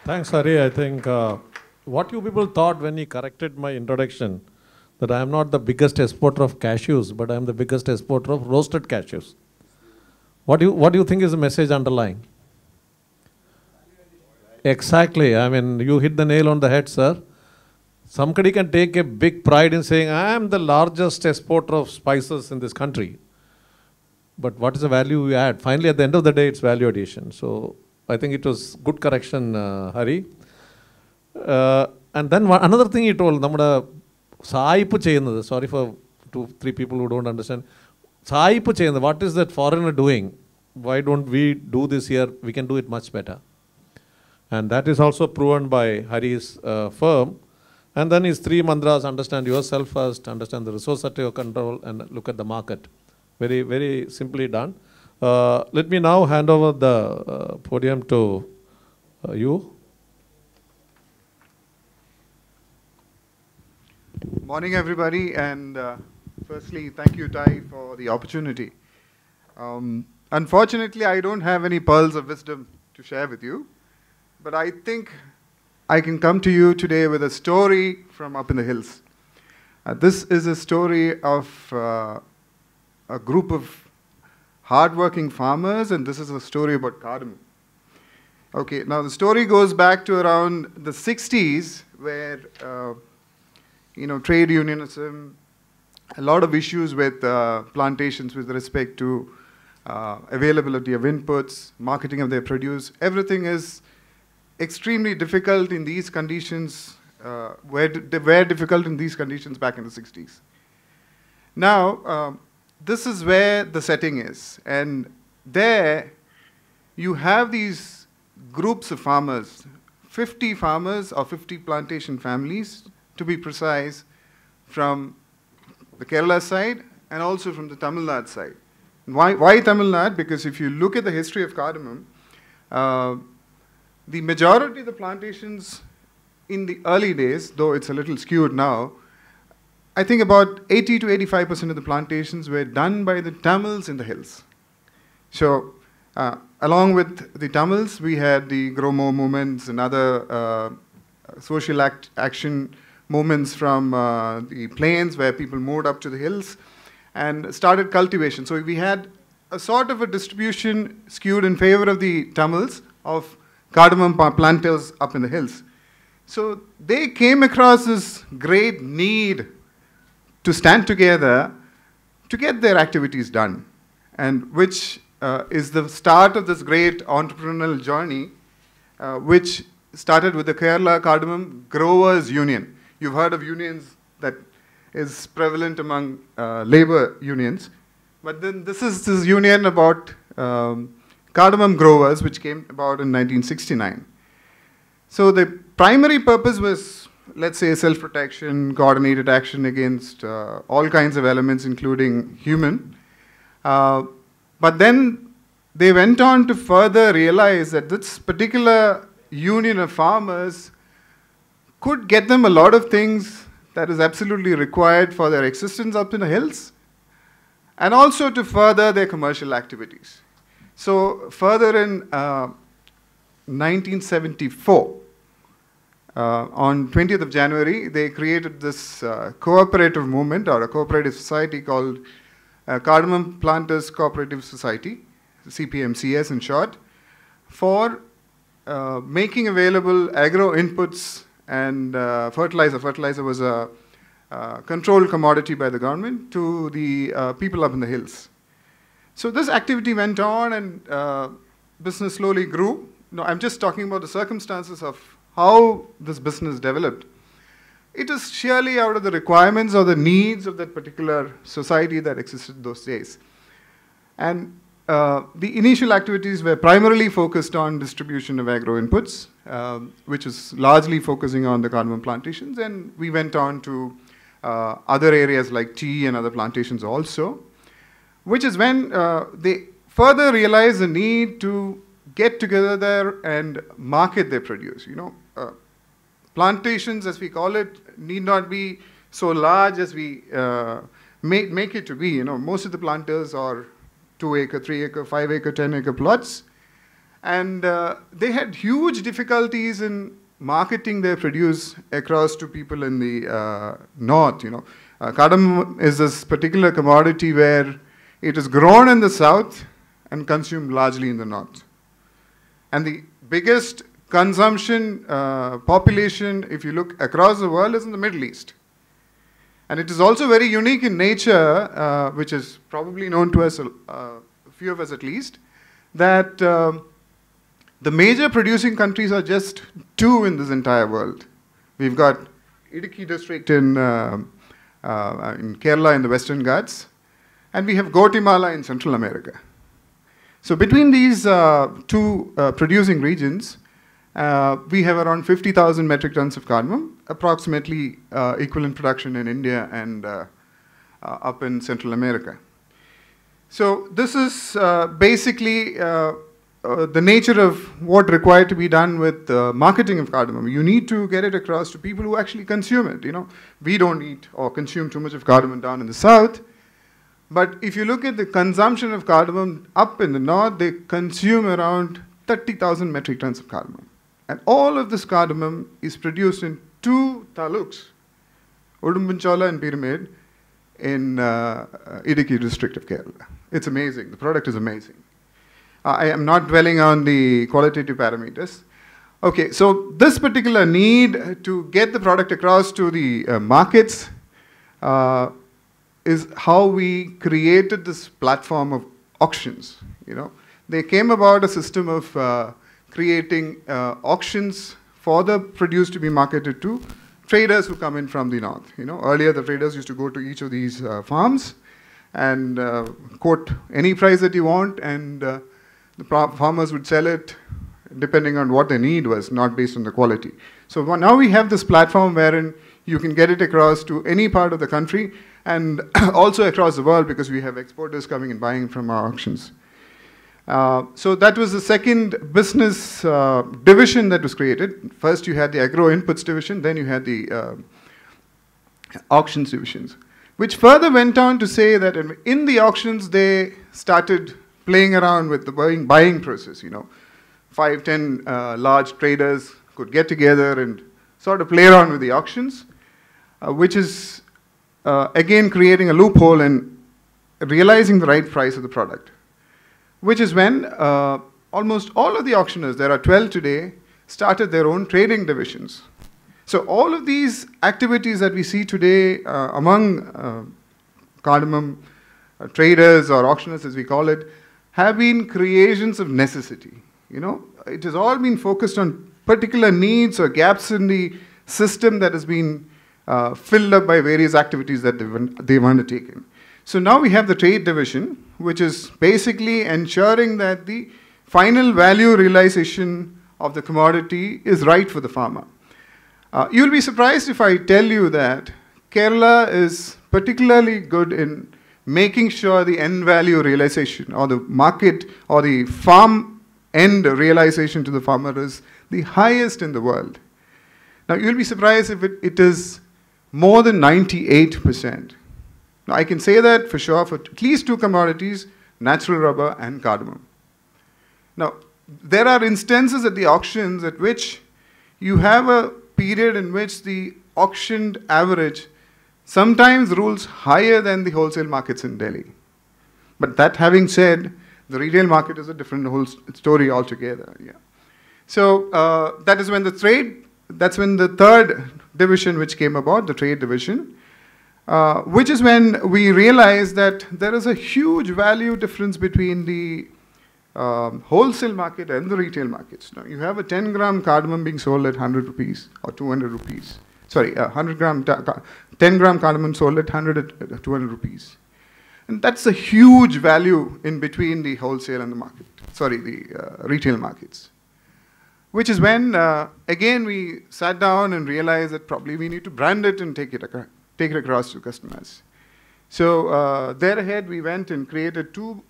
Thanks, Hari. I think what you people thought when he corrected my introduction, that I am not the biggest exporter of cashews, but I am the biggest exporter of roasted cashews. What do you think is the message underlying? Exactly. You hit the nail on the head, sir. Somebody can take a big pride in saying, I am the largest exporter of spices in this country. but what is the value you add? Finally, at the end of the day, it's value addition. So I think it was good correction, Hari. And then another thing he told, nammude saipu cheyyunnathu, sorry for 2-3 people who don't understand, saipu cheyyunnathu, what is that foreigner doing? Why don't we do this here? We can do it much better. And that is also proven by Hari's firm. And then his 3 mantras: understand yourself first, understand the resource at your control, and look at the market. Very, very simply done. Let me now hand over the podium to you. Morning, everybody, and firstly, thank you, Ty, for the opportunity. Unfortunately, I don't have any pearls of wisdom to share with you, but I think I can come to you today with a story from up in the hills. This is a story of a group of hardworking farmers, and this is a story about cardamom. Okay, now the story goes back to around the 60s, where trade unionism, a lot of issues with plantations with respect to availability of inputs, marketing of their produce. Everything is extremely difficult in these conditions, they were difficult in these conditions back in the 60s. Now, this is where the setting is. And there, you have these groups of farmers, 50 farmers or 50 plantation families, to be precise, from the Kerala side and also from the Tamil Nadu side. Why Tamil Nadu? Because if you look at the history of cardamom, the majority of the plantations in the early days, though it's a little skewed now, I think about 80 to 85% of the plantations were done by the Tamils in the hills. So, along with the Tamils, we had the Grow More movements and other social action movements from the plains where people moved up to the hills and started cultivation. So we had a sort of a distribution skewed in favor of the Tamils of cardamom planters up in the hills. So they came across this great need to stand together to get their activities done, and which is the start of this great entrepreneurial journey, which started with the Kerala Cardamom Growers Union. You've heard of unions that is prevalent among labor unions, but then this is this union about cardamom growers, which came about in 1969. So the primary purpose was, let's say, self-protection, coordinated action against all kinds of elements, including human. But then they went on to further realize that this particular union of farmers could get them a lot of things that is absolutely required for their existence up in the hills, and also to further their commercial activities. So further in 1974, on 20th of January, they created this cooperative movement, or a cooperative society called Cardamom Planters Cooperative Society, CPMCS in short, for making available agro inputs and fertilizer. Fertilizer was a controlled commodity by the government to the people up in the hills. So this activity went on, and business slowly grew. No, I'm just talking about the circumstances of how this business developed. It is sheerly out of the requirements or the needs of that particular society that existed those days. And the initial activities were primarily focused on distribution of agro inputs, which is largely focusing on the cardamom plantations, and we went on to other areas like tea and other plantations also, which is when they further realized the need to get together there and market their produce. Plantations, as we call it, need not be so large as we make it to be. Most of the planters are 2-acre, 3-acre, 5-acre, 10-acre plots, and they had huge difficulties in marketing their produce across to people in the north. Cardamom is this particular commodity where it is grown in the south and consumed largely in the north. And the biggest consumption population, if you look across the world, is in the Middle East. And it is also very unique in nature, which is probably known to us, a few of us at least, that the major producing countries are just two in this entire world. We've got Idukki district in Kerala in the Western Ghats, and we have Guatemala in Central America. So between these two producing regions, we have around 50,000 metric tons of cardamom, approximately equivalent production in India and up in Central America. So this is basically the nature of what required to be done with marketing of cardamom. You need to get it across to people who actually consume it. We don't eat or consume too much of cardamom down in the south. But if you look at the consumption of cardamom up in the north, they consume around 30,000 metric tons of cardamom. And all of this cardamom is produced in two taluks, Udumbanchola and Pyramid, in Idukki district of Kerala. It's amazing. The product is amazing. I am not dwelling on the qualitative parameters. Okay, so this particular need to get the product across to the markets is how we created this platform of auctions. They came about a system of creating auctions for the produce to be marketed to traders who come in from the north. Earlier the traders used to go to each of these farms and quote any price that you want, and the farmers would sell it depending on what their need was, not based on the quality. So now we have this platform wherein you can get it across to any part of the country and also across the world, because we have exporters coming and buying from our auctions. So that was the second business division that was created. First you had the agro inputs division, then you had the auctions divisions, which further went on to say that in the auctions they started playing around with the buying process. 5, 10 large traders could get together and sort of play around with the auctions, which is again creating a loophole in realizing the right price of the product. Which is when almost all of the auctioneers, there are 12 today, started their own trading divisions. So all of these activities that we see today among cardamom traders or auctioneers, as we call it, have been creations of necessity. It has all been focused on particular needs or gaps in the system that has been filled up by various activities that they've undertaken. So now we have the trade division, which is basically ensuring that the final value realization of the commodity is right for the farmer. You'll be surprised if I tell you that Kerala is particularly good in making sure the end value realization or the market or the farm end realization to the farmer is the highest in the world. Now you'll be surprised if it is more than 98%. Now I can say that for sure for at least two commodities, natural rubber and cardamom. Now there are instances at the auctions at which you have a period in which the auctioned average sometimes rules higher than the wholesale markets in Delhi. But that having said, the retail market is a different whole story altogether. Yeah. So that is when that's when the third division which came about, the trade division, which is when we realized that there is a huge value difference between the wholesale market and the retail markets. Now you have a 10-gram cardamom being sold at 100 rupees or 200 rupees. Sorry, 10-gram cardamom sold at 100 at 200 rupees. And that's a huge value in between the wholesale and the retail markets. Which is when, again, we sat down and realized that probably we need to brand it and take it across to customers. So there ahead, we went and created two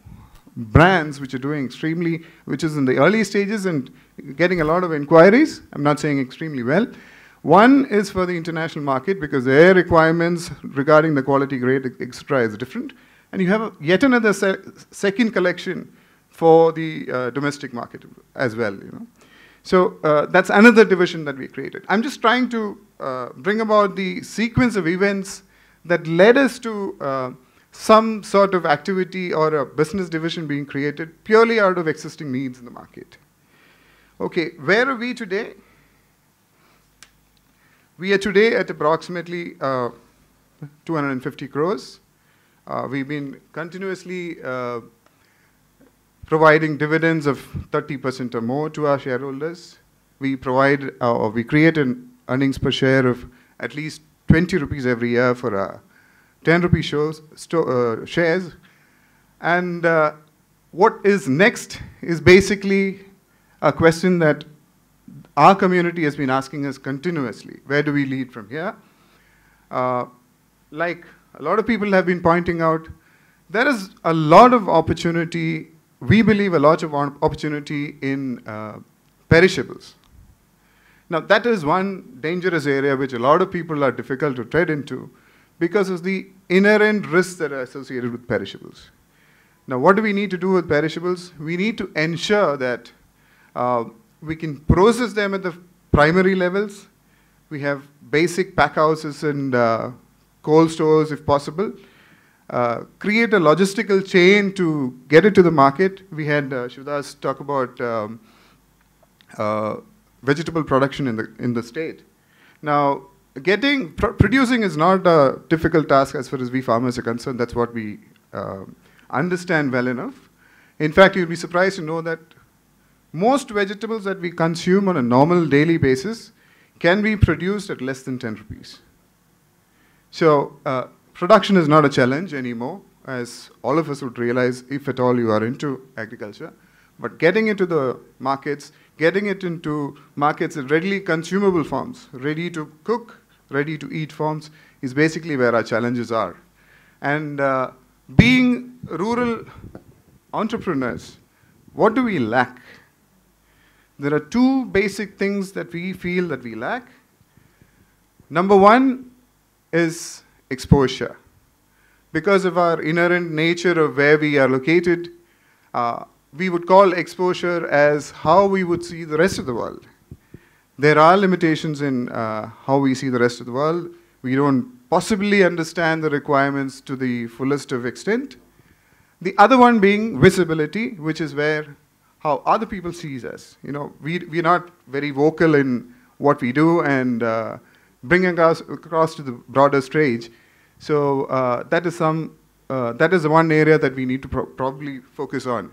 brands which are doing which is in the early stages and getting a lot of inquiries. I'm not saying extremely well. One is for the international market because their requirements regarding the quality grade, etc. is different. And you have yet another second collection for the domestic market as well. So that's another division that we created. I'm just trying to bring about the sequence of events that led us to some sort of activity or a business division being created purely out of existing needs in the market. Okay, where are we today? We are today at approximately 250 crores. We've been continuously providing dividends of 30% or more to our shareholders. We provide, or we create an earnings per share of at least 20 rupees every year for our 10 rupee shares. And what is next is basically a question that our community has been asking us continuously. Where do we lead from here? Like a lot of people have been pointing out, there is a lot of opportunity, we believe a lot of opportunity in perishables. Now that is one dangerous area which a lot of people are difficult to tread into because of the inherent risks that are associated with perishables. Now what do we need to do with perishables? We need to ensure that we can process them at the primary levels. We have basic pack houses and cold stores if possible. Create a logistical chain to get it to the market. We had Shivadas talk about vegetable production in the state. Now, producing is not a difficult task as far as we farmers are concerned. That's what we understand well enough. In fact, you'll be surprised to know that most vegetables that we consume on a normal daily basis can be produced at less than 10 rupees. So production is not a challenge anymore, as all of us would realize if at all you are into agriculture. But getting into the markets, getting it into markets in readily consumable forms, ready to cook, ready to eat forms, is basically where our challenges are. And being rural entrepreneurs, what do we lack? There are two basic things that we feel that we lack. Number one is exposure. Because of our inherent nature of where we are located, we would call exposure as how we would see the rest of the world. There are limitations in how we see the rest of the world. We don't possibly understand the requirements to the fullest of extent. The other one being visibility, which is where how other people sees us. You know, we're not very vocal in what we do and bringing us across to the broader stage. So that is the one area that we need to probably focus on.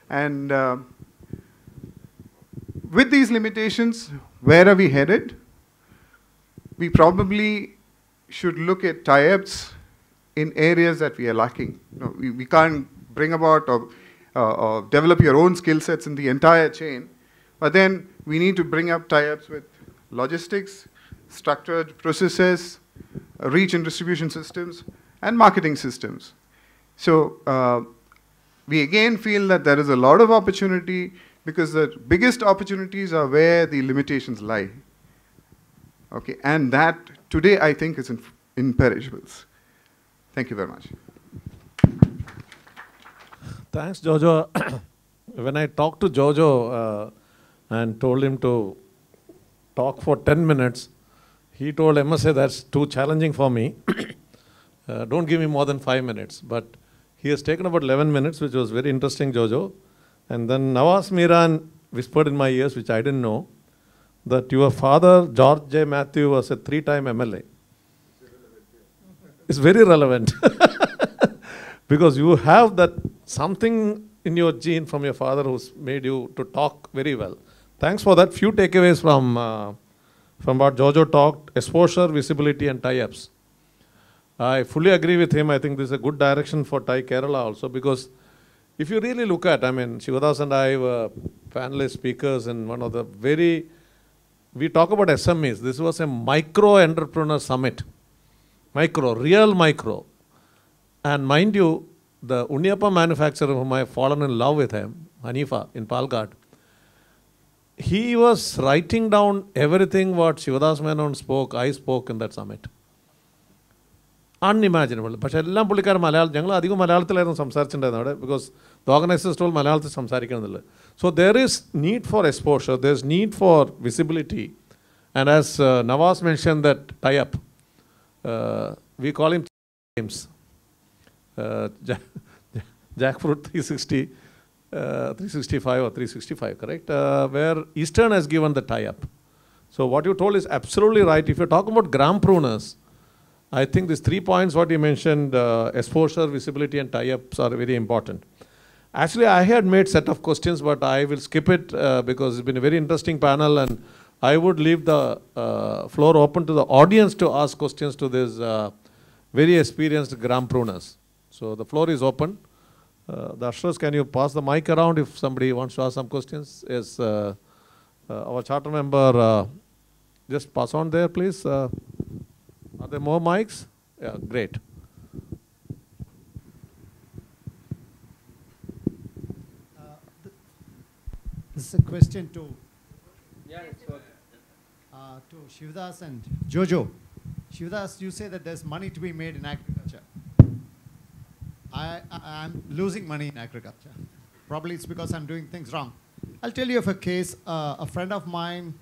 And with these limitations, where are we headed? We probably should look at tie-ups in areas that we are lacking. You know, we can't bring about or develop your own skill sets in the entire chain, but then we need to bring up tie-ups with logistics, structured processes, reach and distribution systems, and marketing systems. So we again feel that there is a lot of opportunity because the biggest opportunities are where the limitations lie. Okay, and that today I think is in perishables. Thank you very much. Thanks, Jojo. When I talked to Jojo and told him to talk for 10 minutes, he told MSA that's too challenging for me. Don't give me more than 5 minutes. But he has taken about 11 minutes, which was very interesting, Jojo. And then Nawaz Miran whispered in my ears, which I didn't know, that your father, George J. Matthew, was a 3-time MLA. It's very relevant. Because you have that something in your gene from your father who's made you to talk very well. Thanks for that. Few takeaways from what Jojo talked: exposure, visibility, and tie-ups. I fully agree with him. I think this is a good direction for TiE Kerala also, because if you really look at, I mean, Shivadas and I were panelist speakers in one of the we talk about SMEs. This was a micro entrepreneur summit. Micro, real micro. And mind you, the Unniyappa manufacturer whom I have fallen in love with him, Hanifa in Palghat, he was writing down everything what Shivadas Menon spoke, I spoke in that summit. Unimaginable. But എല്ലാം പുള്ളിക്കാരൻ മലയാളം ഞങ്ങൾ അധികം മലയാളത്തിലായിരുന്നു സംസാരിച്ചിട്ടുണ്ടായിരുന്നത് അവിടെ because the organizers told മലയാളത്തിൽ സംസാരിക്കണമെന്നില്ല. So there is need for exposure, there is need for visibility, and as Nawaz mentioned that tie-up, we call him James. Jackfruit 360, 365 or 365, correct? Where Eastern has given the tie-up. So what you told is absolutely right. If you're talking about GRAMPRENEURS, I think these 3 points what you mentioned, exposure, visibility and tie-ups are very important. Actually, I had made set of questions, but I will skip it because it's been a very interesting panel, and I would leave the floor open to the audience to ask questions to this very experienced GRAMPRENEURS. So the floor is open. The ushers, can you pass the mic around if somebody wants to ask some questions? Yes, our charter member, just pass on there, please. Are there more mics? Yeah, great. This is a question to Shivdas and Jojo. Shivdas, you say that there's money to be made in agriculture. I'm losing money in agriculture. Probably it's because I'm doing things wrong. I'll tell you of a case. A friend of mine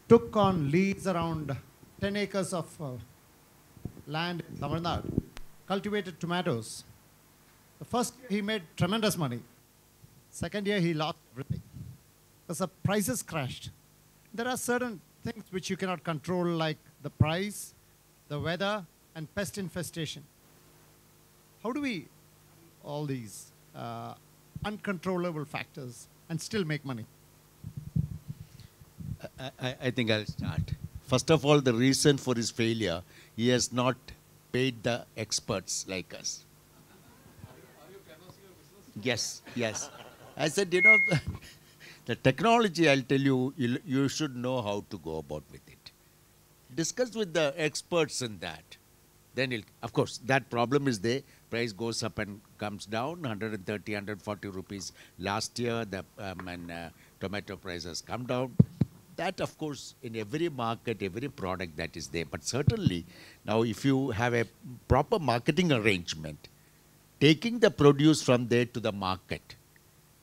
took on leads around 10 acres of land in Tamil Nadu, cultivated tomatoes. The first year he made tremendous money. Second year he lost everything because the prices crashed. There are certain things which you cannot control, like the price, the weather, and pest infestation. How do we all these uncontrollable factors and still make money? I think I'll start. First of all, the reason for his failure, he has not paid the experts like us. Yes, yes. I said, you know, the technology, I'll tell you, you should know how to go about with it. Discuss with the experts in that. Then, of course, that problem is there. Price goes up and comes down, 130, 140 rupees. Last year, the tomato price has come down. That, of course, in every market, every product that is there. But certainly, now if you have a proper marketing arrangement, taking the produce from there to the market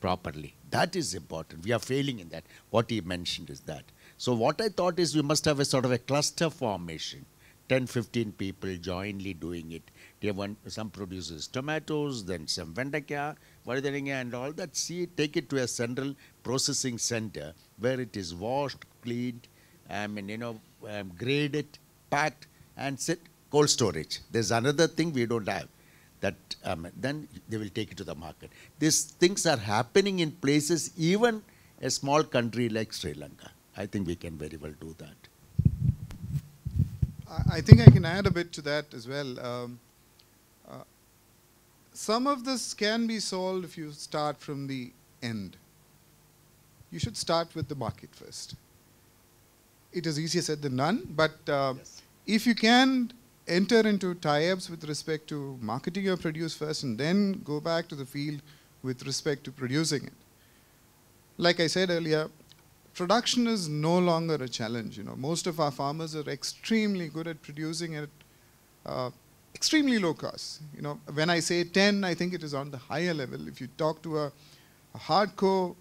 properly, that is important. We are failing in that. What he mentioned is that. So what I thought is we must have a sort of a cluster formation, 10, 15 people jointly doing it. They want some produces tomatoes, then some vendakya, and all that. See, take it to a central processing center where it is washed, cleaned, graded, packed, and set cold storage. There's another thing we don't have. That then they will take it to the market. These things are happening in places, even a small country like Sri Lanka. I think we can very well do that. I think I can add a bit to that as well. Some of this can be solved if you start from the end. You should start with the market first. It is easier said than done, but yes. If you can enter into tie-ups with respect to marketing your produce first and then go back to the field with respect to producing it. Like I said earlier, production is no longer a challenge. You know, most of our farmers are extremely good at producing at extremely low cost. You know, when I say 10, I think it is on the higher level. If you talk to a hardcore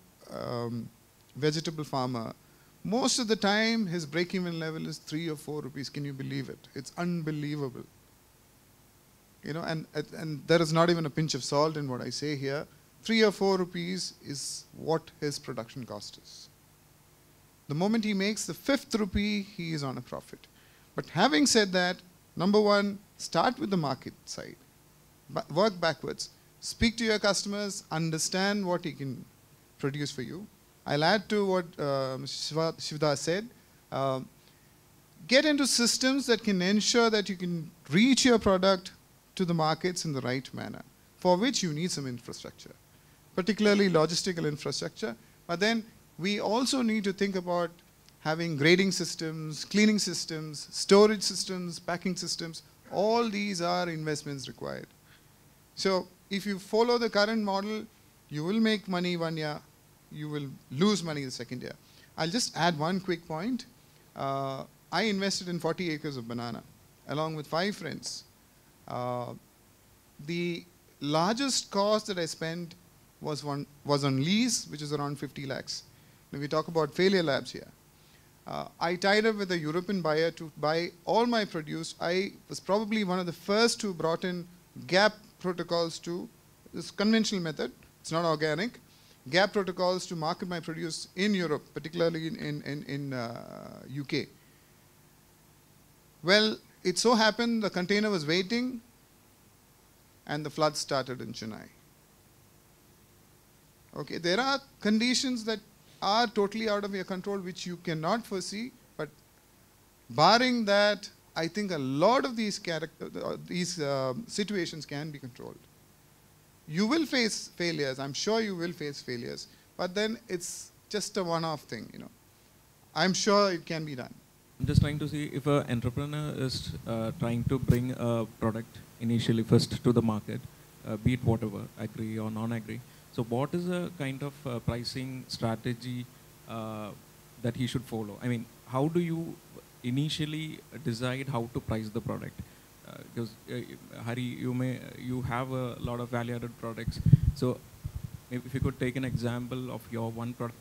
vegetable farmer, most of the time his break-even level is 3 or 4 rupees. Can you believe it? It's unbelievable. You know, and there is not even a pinch of salt in what I say here. 3 or 4 rupees is what his production cost is. The moment he makes the 5th rupee, he is on a profit. But having said that, number one, start with the market side. Work backwards. Speak to your customers, understand what he can produce for you. I'll add to what Mr. Shivdas said. Get into systems that can ensure that you can reach your product to the markets in the right manner, for which you need some infrastructure, particularly logistical infrastructure. But then we also need to think about having grading systems, cleaning systems, storage systems, packing systems. All these are investments required. So if you follow the current model, you will make money 1 year, you will lose money the second year. I'll just add one quick point. I invested in 40 acres of banana along with 5 friends. The largest cost that I spent was on lease, which is around 50 lakhs. When we talk about failure labs here. I tied up with a European buyer to buy all my produce. I was probably one of the first who brought in GAP protocols to this conventional method. It's not organic. GAP protocols to market my produce in Europe, particularly in UK. Well, it so happened the container was waiting and the flood started in Chennai. Okay, there are conditions that are totally out of your control which you cannot foresee, but barring that, I think a lot of these situations can be controlled. You will face failures, I'm sure you will face failures, but then it's just a one-off thing, you know. I'm sure it can be done. I'm just trying to see if an entrepreneur is trying to bring a product initially first to the market, be it whatever, agree or non-agree. So what is a kind of pricing strategy that he should follow? I mean, how do you initially decide how to price the product? Because Hari, you have a lot of value-added products. So if you could take an example of your one product,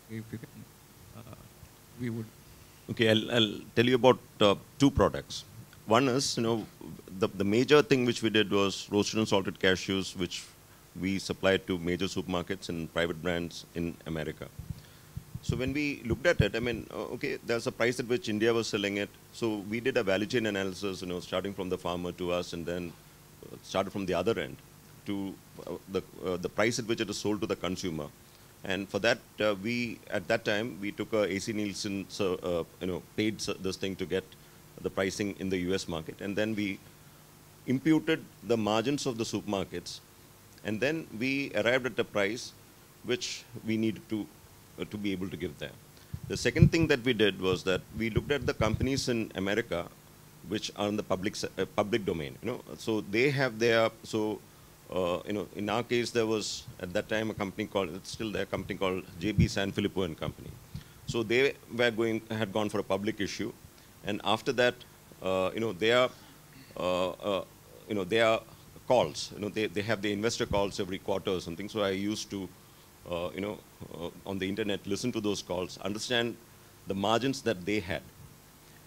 if you can, we would. Okay, I'll tell you about two products. One is, the major thing which we did was roasted and salted cashews, which we supplied to major supermarkets and private brands in America. So when we looked at it, I mean, okay, there's a price at which India was selling it. So we did a value chain analysis, starting from the farmer to us, and then started from the other end to the price at which it is sold to the consumer. And for that, at that time, we took a AC Nielsen, paid this thing to get the pricing in the US market. And then we imputed the margins of the supermarkets. And then we arrived at a price which we needed to be able to give there. The second thing that we did was that we looked at the companies in America which are in the public domain. So they have their, in our case, there was at that time a company called, it's still there, a company called JB Sanfilippo and Company. So they had gone for a public issue, and after that, their calls, they have the investor calls every quarter or something. So I used to, on the internet, listen to those calls, understand the margins that they had,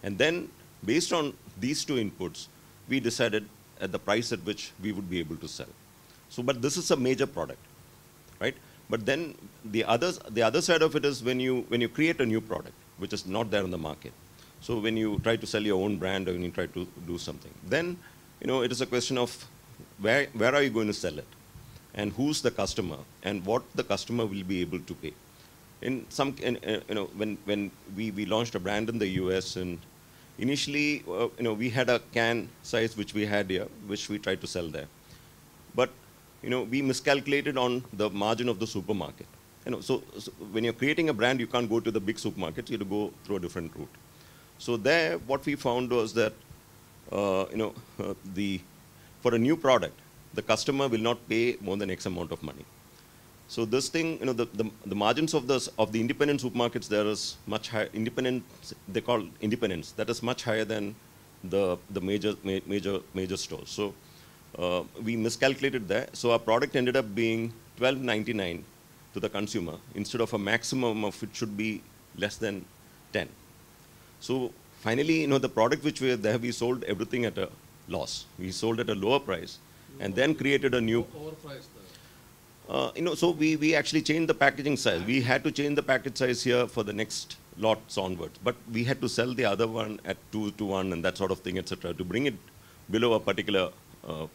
and then based on these two inputs, we decided at the price at which we would be able to sell. So, but this is a major product, right? But then the other side of it is when you create a new product which is not there in the market. So when you try to sell your own brand or when you try to do something, then it is a question of where are you going to sell it, and who's the customer, and what the customer will be able to pay. In some, when we launched a brand in the US, and initially, we had a can size which we had here, which we tried to sell there, but we miscalculated on the margin of the supermarket. So when you're creating a brand, you can't go to the big supermarkets, you have to go through a different route. So there, what we found was that, for a new product, the customer will not pay more than X amount of money. So this thing, the margins of the independent supermarkets, there is much higher. They call independents. That is much higher than the major stores. So we miscalculated that. So our product ended up being $12.99 to the consumer instead of a maximum of it should be less than 10. So finally, the product which we sold everything at a loss. We sold at a lower price, and then created a new. So we actually changed the packaging size. We had to change the package size here for the next lots onwards, but we had to sell the other one at 2 to 1 and that sort of thing, etc., to bring it below a particular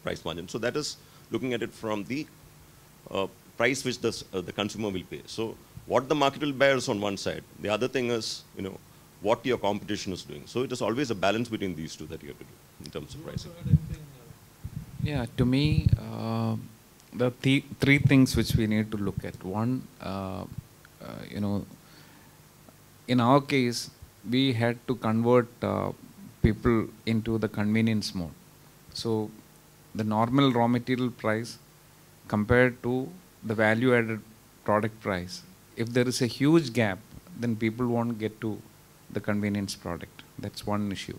price margin. So that is looking at it from the price which the consumer will pay. So what the market will bear is on one side. The other thing is, what your competition is doing. So it is always a balance between these two that you have to do in terms of pricing. Yeah, to me, the three things which we need to look at. One, in our case, we had to convert people into the convenience mode. So the normal raw material price compared to the value-added product price, if there is a huge gap, then people won't get to the convenience product. That's one issue.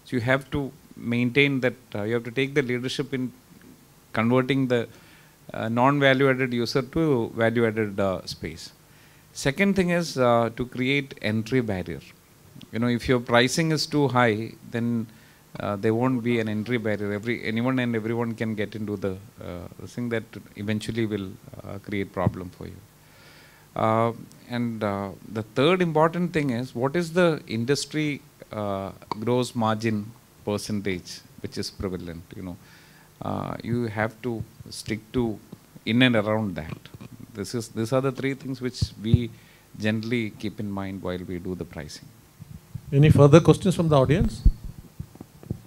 So you have to maintain that, you have to take the leadership in converting the non-value-added user to value-added space. Second thing is to create entry barrier. If your pricing is too high, then there won't be an entry barrier. Anyone and everyone can get into the thing that eventually will create problem for you. And the third important thing is, what is the industry gross margin percentage which is prevalent, you have to stick to in and around that. These are the three things which we generally keep in mind while we do the pricing. Any further questions from the audience?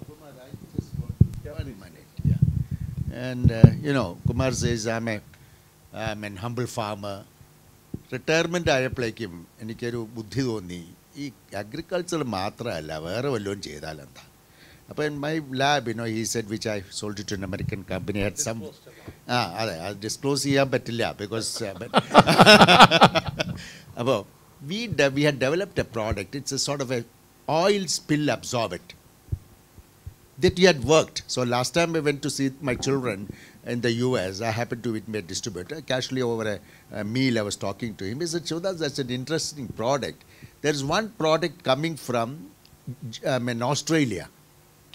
Kumar, I just want 1 minute. Yeah. And Kumar says I'm an humble farmer. Retirement ആയപ്പോഴേക്കും എനിക്കൊരു ബുദ്ധി തോന്നി ഈ agriculture മാത്രമല്ല വേറെ വല്ലതും ചെയ്താലെന്താ. അപ്പോൾ in my lab, he said, which I sold it to an American company, had some. അതെ, അത് ഡിസ്ക്ലോസ് ചെയ്യാൻ പറ്റില്ല because അപ്പോൾ we had developed a product. It's a sort of a oil spill absorbent that we had worked. So last time I went to see my children in the US, I happened to meet my distributor. Casually over a meal, I was talking to him. He said, Shivdas, that's an interesting product. There is one product coming from Australia.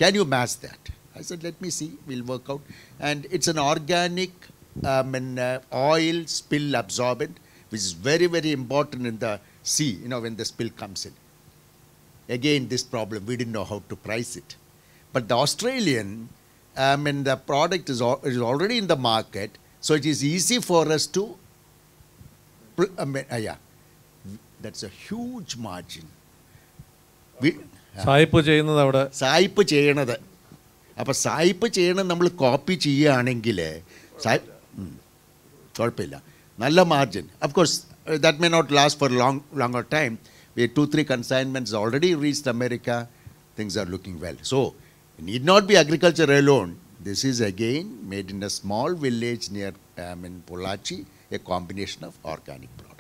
Can you match that? I said, let me see. We'll work out. And it's an organic oil spill absorbent, which is very, very important in the sea, when the spill comes in. Again, this problem, we didn't know how to price it. But the Australian, the product is already in the market, so it is easy for us to, that's a huge margin. സായിപ്പ് ചെയ്യുന്നത് അവിടെ സായിപ്പ് ചെയ്യണത്. അപ്പോൾ സായിപ്പ് ചെയ്യണത് നമ്മൾ copy ചെയ്യുകയാണെങ്കിൽ കുഴപ്പമില്ല, നല്ല margin. Of course, that may not last for longer time. We had 2-3 consignments already reached America. Things are looking well. So, it need not be agriculture alone. This is again made in a small village near Pollachi, a combination of organic products.